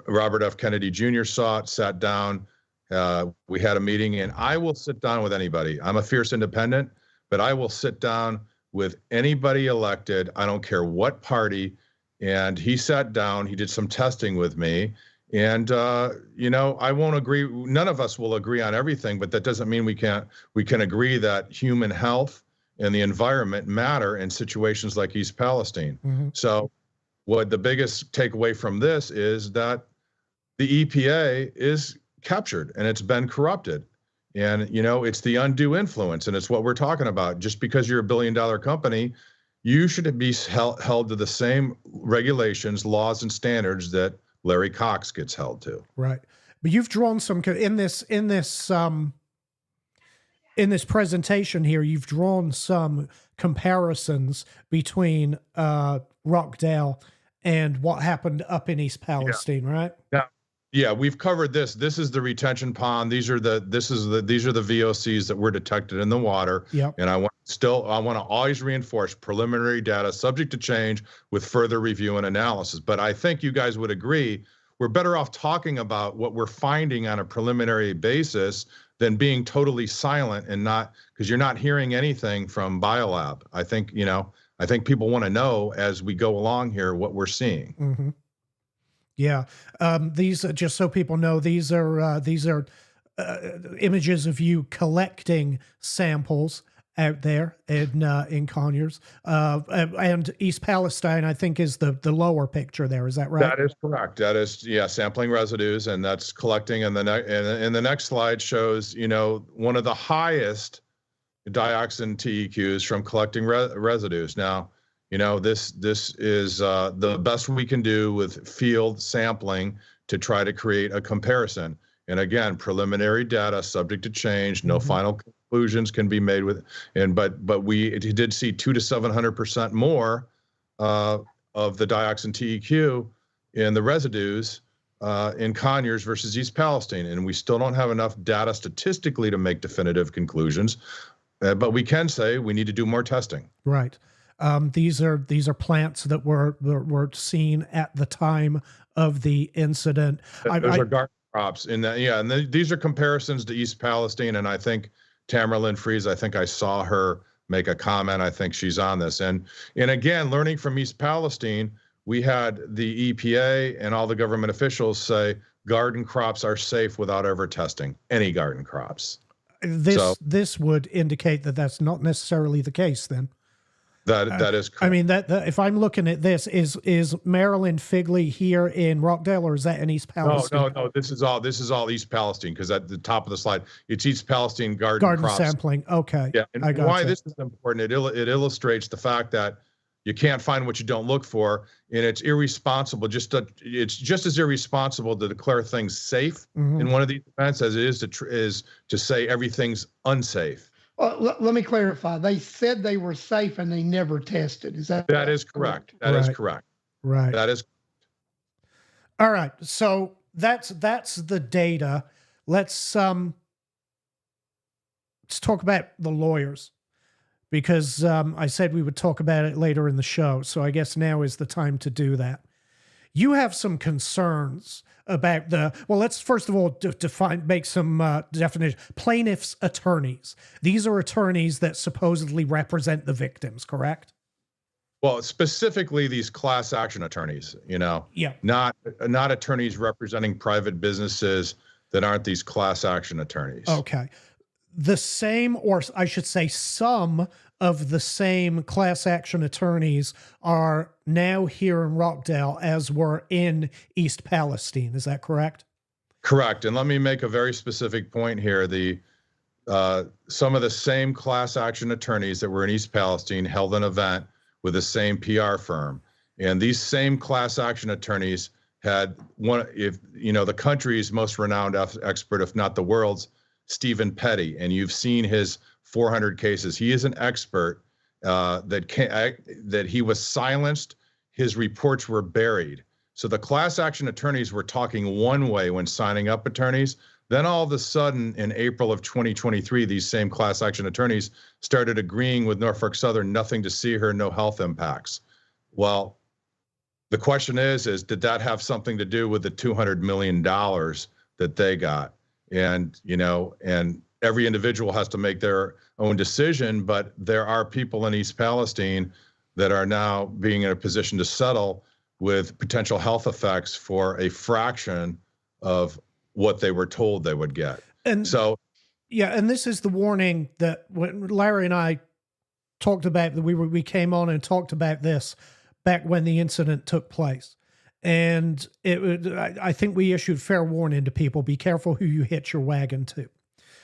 Robert F. Kennedy Jr. saw it, sat down. We had a meeting, and I will sit down with anybody. I'm a fierce independent, but I will sit down with anybody elected. I don't care what party. And he sat down, he did some testing with me, And I won't agree. None of us will agree on everything, but that doesn't mean we can agree that human health and the environment matter in situations like East Palestine. Mm-hmm. So what the biggest takeaway from this is that the EPA is captured and it's been corrupted. And, it's the undue influence, and it's what we're talking about. Just because you're a billion-dollar company, you should be held to the same regulations, laws, and standards that Larry Cox gets held to. Right. But you've drawn some in this presentation here. You've drawn some comparisons between Rockdale and what happened up in East Palestine, right? Yeah, we've covered this. This is the retention pond. These are the VOCs that were detected in the water. Yep. And I want to always reinforce preliminary data subject to change with further review and analysis. But I think you guys would agree we're better off talking about what we're finding on a preliminary basis than being totally silent and not, because you're not hearing anything from BioLab. I think people want to know as we go along here what we're seeing. Mm-hmm. Yeah. These, just so people know, these are images of you collecting samples out there in Conyers. And East Palestine, I think, is the lower picture there. Is that right? That is correct. That is, sampling residues, and that's collecting. And the next slide shows, one of the highest dioxin TEQs from collecting residues. Now, this is the best we can do with field sampling to try to create a comparison. And again, preliminary data subject to change. No final conclusions can be made with. But we did see 200 to 700% more of the dioxin TEQ in the residues in Conyers versus East Palestine, and we still don't have enough data statistically to make definitive conclusions. But we can say we need to do more testing. Right. These are plants that were seen at the time of the incident. Those are garden crops in that. Yeah. And these are comparisons to East Palestine. And I think Tamara Lynn Fries, I think I saw her make a comment. I think she's on this. And again, learning from East Palestine, we had the EPA and all the government officials say garden crops are safe without ever testing any garden crops. This would indicate that that's not necessarily the case then. That is correct. I mean, that if I'm looking at this, is Marilyn Figley here in Rockdale, or is that in East Palestine? No. This is all East Palestine, because at the top of the slide, it's East Palestine garden crops. Sampling. Okay. Yeah. And why this is important, it illustrates the fact that you can't find what you don't look for, and it's irresponsible. It's just as irresponsible to declare things safe in one of these events as it is to say everything's unsafe. Let me clarify. They said they were safe and they never tested. Is that? That is correct. That is correct. Right. That is. All right. So that's the data. Let's talk about the lawyers, because I said we would talk about it later in the show. So I guess now is the time to do that. You have some concerns about let's first of all make some definition. Plaintiffs' attorneys. These are attorneys that supposedly represent the victims, correct? Well, specifically these class action attorneys, Yeah. Not attorneys representing private businesses that aren't these class action attorneys. Okay. The same, or I should say some of the same class action attorneys are now here in Rockdale as were in East Palestine. Is that correct? Correct. And let me make a very specific point here. Some of the same class action attorneys that were in East Palestine held an event with the same PR firm. And these same class action attorneys had the country's most renowned expert, if not the world's, Stephen Petty. And you've seen his 400 cases. He is an expert that he was silenced. His reports were buried. So the class action attorneys were talking one way when signing up attorneys. Then all of a sudden in April of 2023, these same class action attorneys started agreeing with Norfolk Southern, nothing to see here, no health impacts. Well, the question is did that have something to do with the $200 million that they got? And every individual has to make their own decision, but there are people in East Palestine that are now being in a position to settle with potential health effects for a fraction of what they were told they would get. And so, yeah, and this is the warning that when Larry and I talked about, we came on and talked about this back when the incident took place. And I think we issued fair warning to people: be careful who you hitch your wagon to.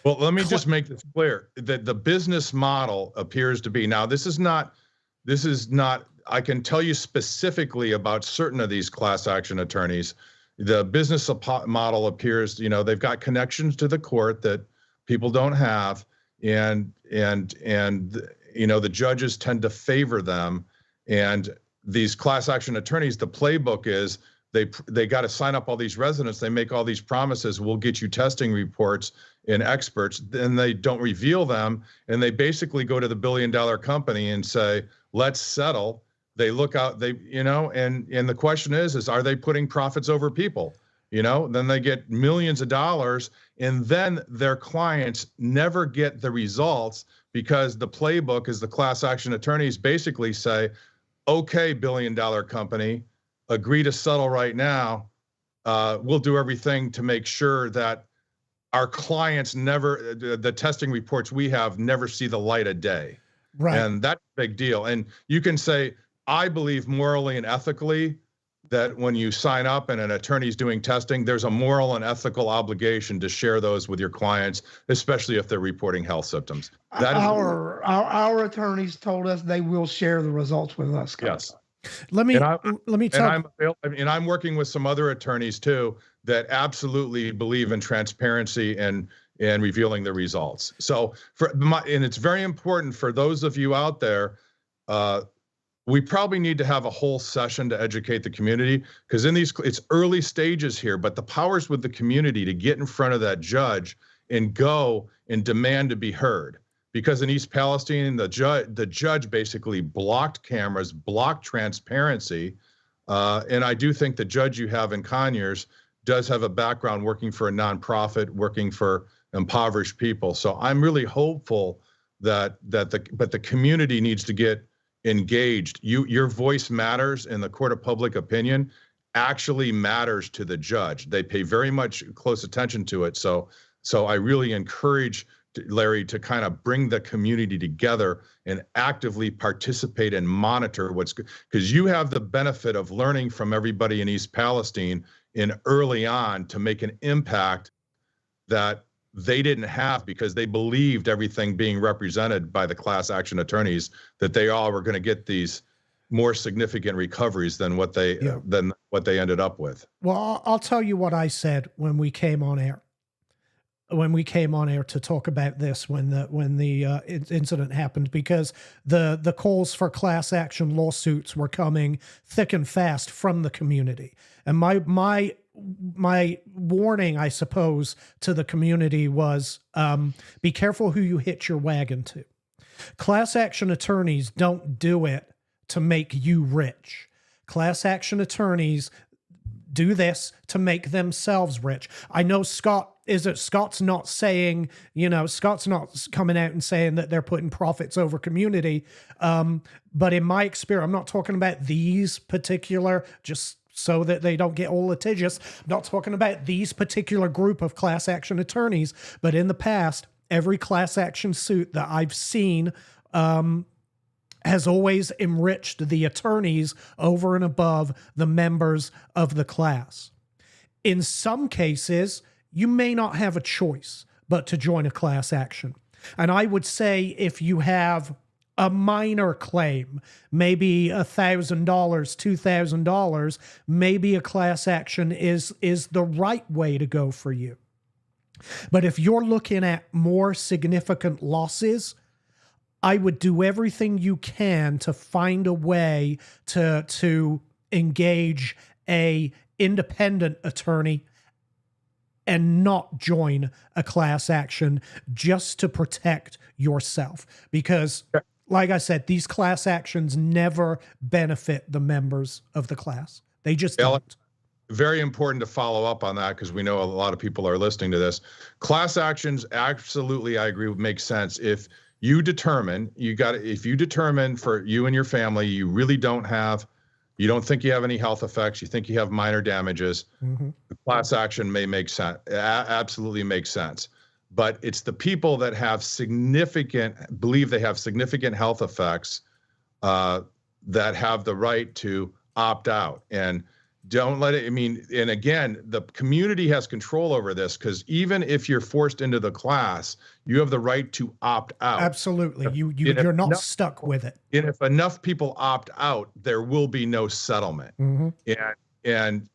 Well, let me just make this clear that the business model appears to be, now this is not, I can tell you specifically about certain of these class action attorneys. The business model appears, they've got connections to the court that people don't have, and the judges tend to favor them. And these class action attorneys, the playbook is they got to sign up all these residents. They make all these promises. We'll get you testing reports and experts. Then they don't reveal them. And they basically go to the billion-dollar company and say, let's settle. They look out, and the question is are they putting profits over people? Then they get millions of dollars, and then their clients never get the results, because the playbook is the class action attorneys basically say, okay, billion-dollar company, agree to settle right now. We'll do everything to make sure that our clients never, the testing reports we have never see the light of day. Right. And that's a big deal. And you can say, I believe morally and ethically that when you sign up and an attorney's doing testing, there's a moral and ethical obligation to share those with your clients, especially if they're reporting health symptoms. That our attorneys told us they will share the results with us. Yes. Let me tell. And I'm working with some other attorneys too that absolutely believe in transparency and revealing the results. So and it's very important for those of you out there. We probably need to have a whole session to educate the community, because it's early stages here, but the power's with the community to get in front of that judge and go and demand to be heard. Because in East Palestine, the judge basically blocked cameras, blocked transparency. And I do think the judge you have in Conyers does have a background working for a nonprofit, working for impoverished people. So I'm really hopeful that the community needs to get engaged. Your voice matters, and the court of public opinion actually matters to the judge. They pay very much close attention to it. So I really encourage Larry to kind of bring the community together and actively participate and monitor what's good, because you have the benefit of learning from everybody in East Palestine in early on to make an impact that they didn't have, because they believed everything being represented by the class action attorneys, that they all were going to get these more significant recoveries than what they ended up with. Well, I'll tell you what I said when we came on air. When we came on air to talk about this, when the incident happened, because the calls for class action lawsuits were coming thick and fast from the community, and my warning, I suppose, to the community was, be careful who you hitch your wagon to. Class action attorneys don't do it to make you rich. Class action attorneys do this to make themselves rich. I know Scott's not saying, Scott's not coming out and saying that they're putting profits over community. But in my experience, I'm not talking about these particular, just so that they don't get all litigious. I'm not talking about these particular group of class action attorneys, but in the past, every class action suit that I've seen has always enriched the attorneys over and above the members of the class. In some cases, you may not have a choice but to join a class action. And I would say if you have a minor claim, maybe $1,000, $2,000, maybe a class action is the right way to go for you. But if you're looking at more significant losses, I would do everything you can to find a way to engage a independent attorney and not join a class action just to protect yourself. Because, like I said, these class actions never benefit the members of the class. They just don't. Very important to follow up on that, because we know a lot of people are listening to this. Class actions, absolutely, I agree, make sense. If you determine for you and your family, you really don't have, You don't think you have any health effects. You think you have minor damages. The class action may make sense, absolutely makes sense. But it's the people that have believe they have significant health effects that have the right to opt out. And don't let it, and again, the community has control over this, because even if you're forced into the class, you have the right to opt out. Absolutely. You're not stuck with it. And if enough people opt out, there will be no settlement. And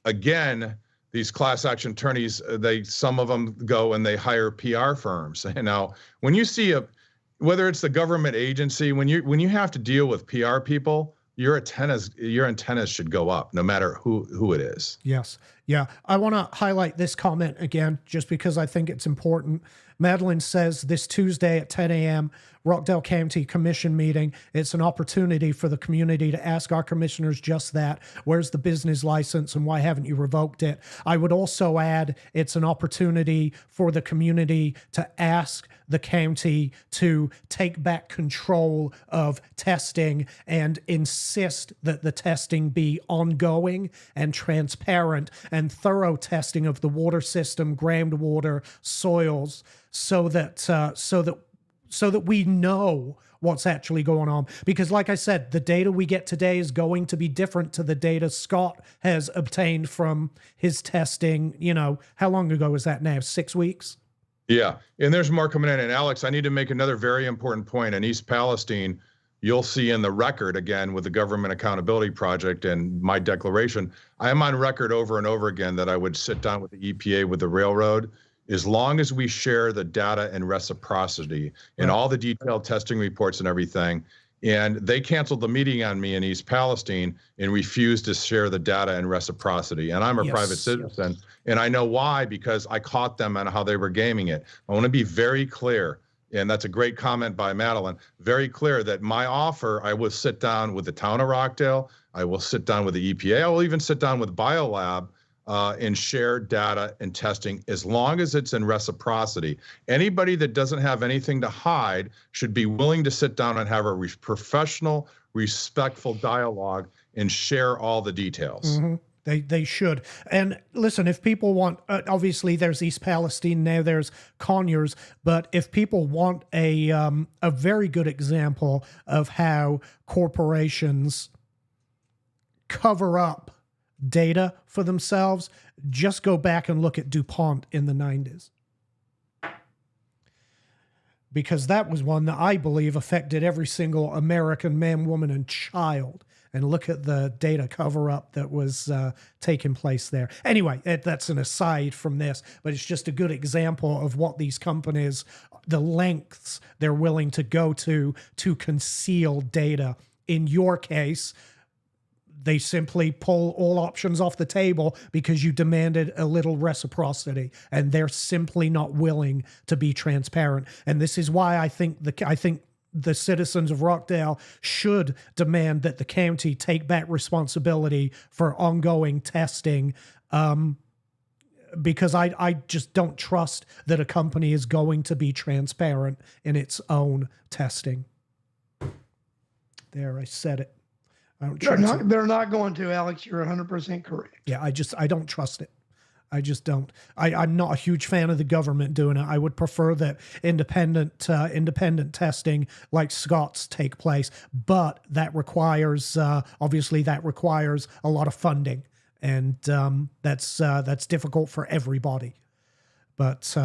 again, these class action attorneys, some of them go and they hire PR firms. When you see whether it's the government agency, when you have to deal with PR people, your antennas should go up, no matter who it is. Yes. Yeah. I want to highlight this comment again, just because I think it's important. Madeline says this Tuesday at 10 a.m., Rockdale County Commission meeting. It's an opportunity for the community to ask our commissioners just that. Where's the business license and why haven't you revoked it? I would also add it's an opportunity for the community to ask the county to take back control of testing and insist that the testing be ongoing and transparent and thorough testing of the water system, groundwater, soils, so that we know what's actually going on. Because like I said, the data we get today is going to be different to the data Scott has obtained from his testing. How long ago was that now? 6 weeks? Yeah. And there's more coming in. And Alex, I need to make another very important point. In East Palestine, you'll see in the record, again, with the Government Accountability Project and my declaration, I am on record over and over again that I would sit down with the EPA, with the railroad, as long as we share the data and reciprocity and all the detailed testing reports and everything. And they canceled the meeting on me in East Palestine and refused to share the data and reciprocity. And I'm a private citizen, and I know why, because I caught them on how they were gaming it. I want to be very clear, and that's a great comment by Madeline, very clear that my offer, I will sit down with the town of Rockdale, I will sit down with the EPA, I will even sit down with BioLab, and share data and testing, as long as it's in reciprocity. Anybody that doesn't have anything to hide should be willing to sit down and have a professional, respectful dialogue and share all the details. They should. And listen, if people want, obviously there's East Palestine now, there's Conyers, but if people want a very good example of how corporations cover up data for themselves, just go back and look at DuPont in the 90s. Because that was one that I believe affected every single American man, woman, and child. And look at the data cover-up that was taking place there. Anyway, that's an aside from this, but it's just a good example of what these companies, the lengths they're willing to go to conceal data. In your case, they simply pull all options off the table because you demanded a little reciprocity, and they're simply not willing to be transparent. And this is why I think the citizens of Rockdale should demand that the county take back responsibility for ongoing testing, because I just don't trust that a company is going to be transparent in its own testing. There, I said it. They're not going to, Alex. You're 100% correct. Yeah, I don't trust it. I just don't. I'm not a huge fan of the government doing it. I would prefer that independent testing like Scott's take place, but that requires obviously that requires a lot of funding, and that's difficult for everybody. But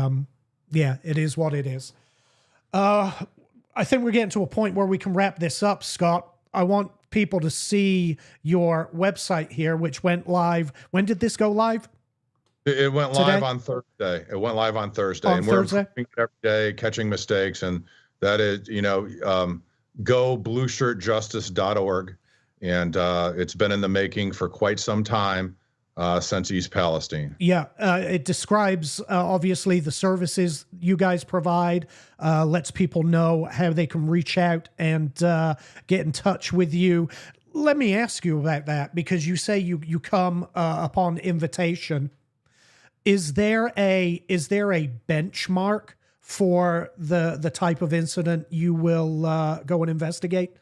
yeah, it is what it is. I think we're getting to a point where we can wrap this up, Scott. I want people to see your website here, which went live. When did this go live? It went live on Thursday. It went live on Thursday. And we're improving it every day, catching mistakes. And that is, go blueshirtjustice.org. And it's been in the making for quite some time, since East Palestine. Yeah, it describes, obviously, the services you guys provide, lets people know how they can reach out and get in touch with you. Let me ask you about that, because you say you come upon invitation. Is there a benchmark for the type of incident you will go and investigate?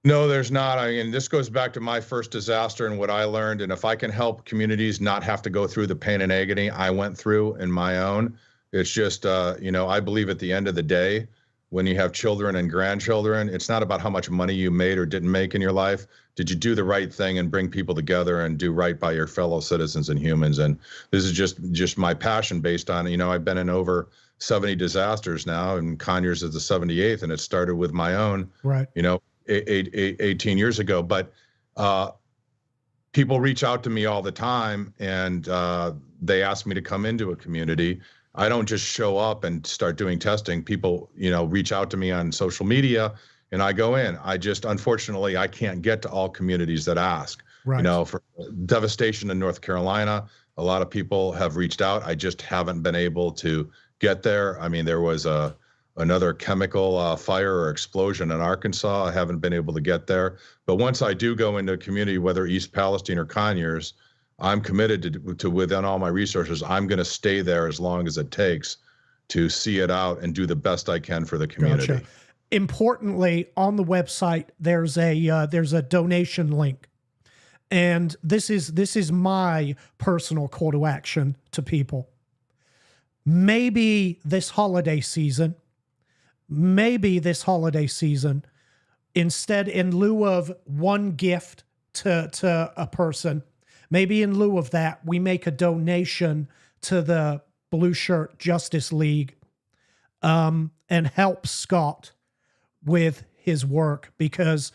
No, there's not. I mean, this goes back to my first disaster and what I learned. And if I can help communities not have to go through the pain and agony I went through in my own, it's just, I believe at the end of the day, when you have children and grandchildren, it's not about how much money you made or didn't make in your life. Did you do the right thing and bring people together and do right by your fellow citizens and humans? And this is just my passion based on, I've been in over 70 disasters now, and Conyers is the 78th, and it started with my own, Right. 18 years ago. But people reach out to me all the time, and they ask me to come into a community. I don't just show up and start doing testing. People, reach out to me on social media, and I go in. Unfortunately, I can't get to all communities that ask. Right. For devastation in North Carolina, a lot of people have reached out. I just haven't been able to get there. I mean, there was another chemical fire or explosion in Arkansas. I haven't been able to get there. But once I do go into a community, whether East Palestine or Conyers, I'm committed to within all my resources, I'm going to stay there as long as it takes to see it out and do the best I can for the community. Gotcha. Importantly, on the website, there's a donation link. And this is my personal call to action to people. Maybe this holiday season, instead, in lieu of one gift to a person, maybe in lieu of that, we make a donation to the Blue Shirt Justice League and help Scott with his work, because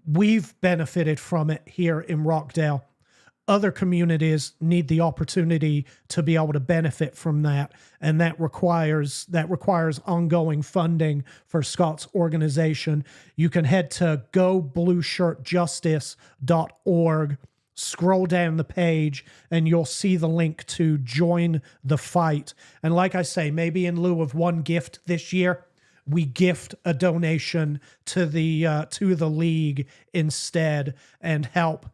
we've benefited from it here in Rockdale. Other communities need the opportunity to be able to benefit from that, and that requires ongoing funding for Scott's organization. You can head to goblueshirtjustice.org, scroll down the page, and you'll see the link to join the fight. And like I say, maybe in lieu of one gift this year, we gift a donation to the league instead, and help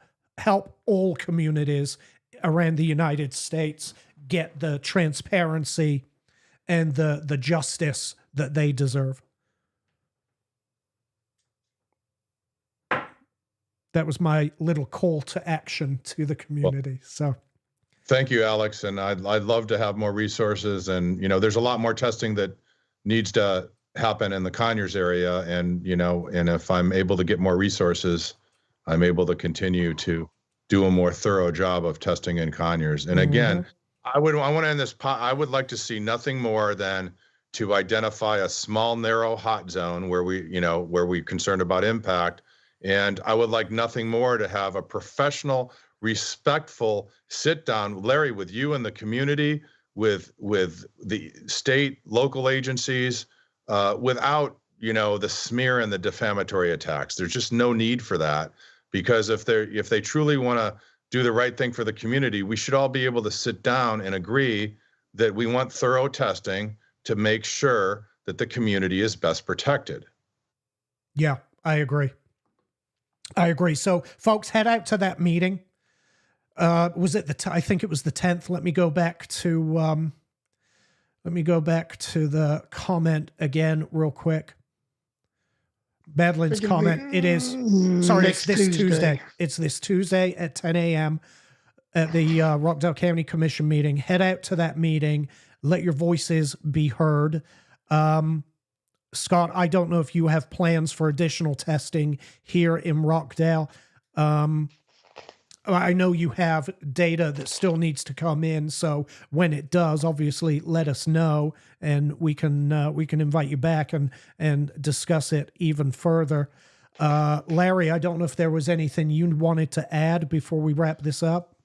all communities around the United States get the transparency and the justice that they deserve. That was my little call to action to the community. So thank you, Alex. And I'd love to have more resources. And, there's a lot more testing that needs to happen in the Conyers area. And, and if I'm able to get more resources, I'm able to continue to do a more thorough job of testing in Conyers. And again, I want to end this. I would like to see nothing more than to identify a small, narrow hot zone where we're concerned about impact. And I would like nothing more to have a professional, respectful sit down, Larry, with you and the community, with the state, local agencies, without, the smear and the defamatory attacks. There's just no need for that, because if they truly want to do the right thing for the community, we should all be able to sit down and agree that we want thorough testing to make sure that the community is best protected. Yeah, I agree. So folks, head out to that meeting. Was it I think it was the 10th. Let me go back to the comment again real quick. Madeline's comment. It is, sorry, it's this Tuesday. It's this Tuesday at 10 a.m. at the Rockdale County Commission meeting. Head out to that meeting. Let your voices be heard. Scott, I don't know if you have plans for additional testing here in Rockdale. I know you have data that still needs to come in, so when it does, obviously let us know, and we can invite you back and discuss it even further. Larry, I don't know if there was anything you wanted to add before we wrap this up.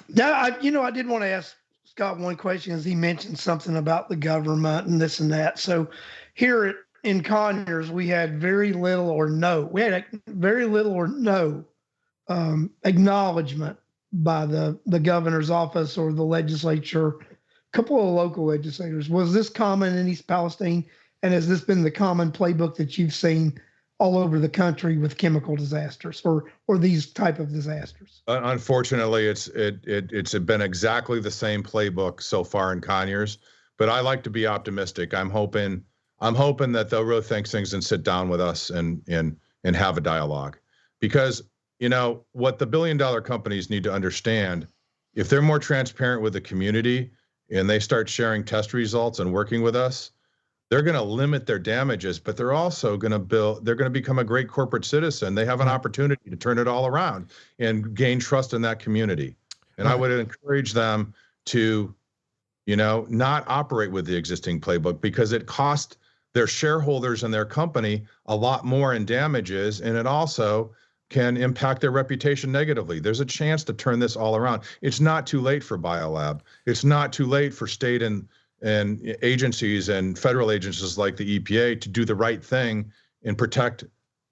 No, I did want to ask Scott one question, as he mentioned something about the government and this and that. So here in Conyers, we had very little or no acknowledgement by the governor's office or the legislature, a couple of local legislators. Was this common in East Palestine? And has this been the common playbook that you've seen all over the country with chemical disasters or these type of disasters? Unfortunately, it's been exactly the same playbook so far in Conyers, but I like to be optimistic. I'm hoping that they'll really think things and sit down with us and and have a dialogue. Because, what the billion-dollar companies need to understand, if they're more transparent with the community and they start sharing test results and working with us, they're going to limit their damages, but they're also going to become a great corporate citizen. They have an opportunity to turn it all around and gain trust in that community. And I would encourage them to, not operate with the existing playbook, because it costs their shareholders and their company a lot more in damages, and it also can impact their reputation negatively. There's a chance to turn this all around. It's not too late for BioLab. It's not too late for state and agencies and federal agencies like the EPA to do the right thing and protect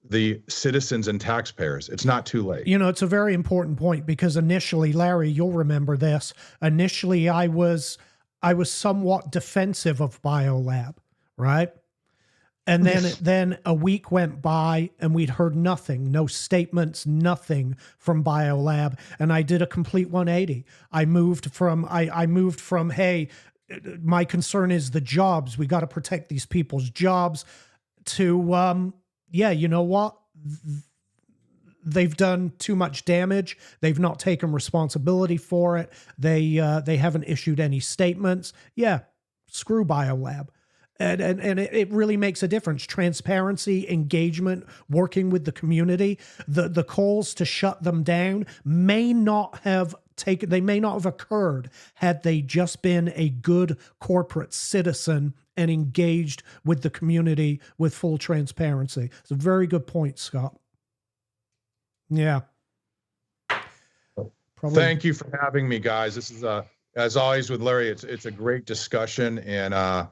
the citizens and taxpayers. It's not too late. It's a very important point, because initially, Larry, you'll remember this. Initially, I was somewhat defensive of BioLab, right? And then a week went by and we'd heard nothing, no statements, nothing from BioLab. And I did a complete 180. I moved from, hey, my concern is the jobs. We got to protect these people's jobs, to, you know what? They've done too much damage. They've not taken responsibility for it. They haven't issued any statements. Yeah, screw BioLab. And it really makes a difference. Transparency, engagement, working with the community. The calls to shut them down may not have occurred had they just been a good corporate citizen and engaged with the community with full transparency. It's a very good point, Scott. Yeah. Probably. Thank you for having me, guys. This is as always with Larry, it's a great discussion, and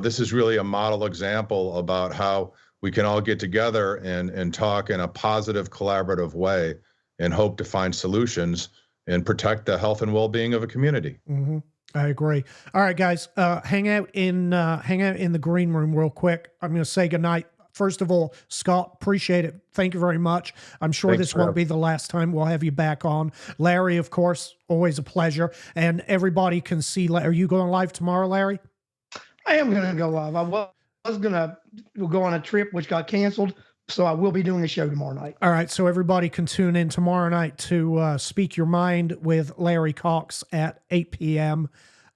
this is really a model example about how we can all get together and talk in a positive, collaborative way and hope to find solutions and protect the health and well-being of a community. Mm-hmm. I agree. All right, guys, hang out in the green room real quick. I'm going to say goodnight. First of all, Scott, appreciate it. Thank you very much. I'm sure this won't be the last time we'll have you back on. Larry, of course, always a pleasure. And everybody can see. Are you going live tomorrow, Larry? I am going to go live. I was going to go on a trip, which got canceled. So I will be doing a show tomorrow night. All right. So everybody can tune in tomorrow night to Speak Your Mind with Larry Cox at 8 p.m.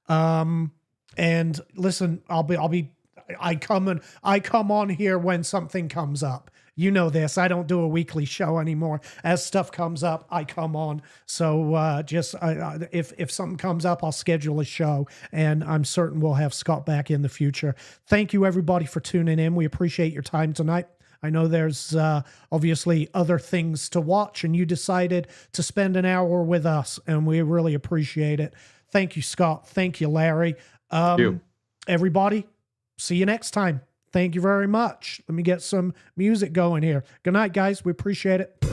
And listen, I come on here when something comes up. You know this. I don't do a weekly show anymore. As stuff comes up, I come on. So if something comes up, I'll schedule a show, and I'm certain we'll have Scott back in the future. Thank you, everybody, for tuning in. We appreciate your time tonight. I know there's obviously other things to watch, and you decided to spend an hour with us, and we really appreciate it. Thank you, Scott. Thank you, Larry. Thank you. Everybody, see you next time. Thank you very much. Let me get some music going here. Good night, guys. We appreciate it.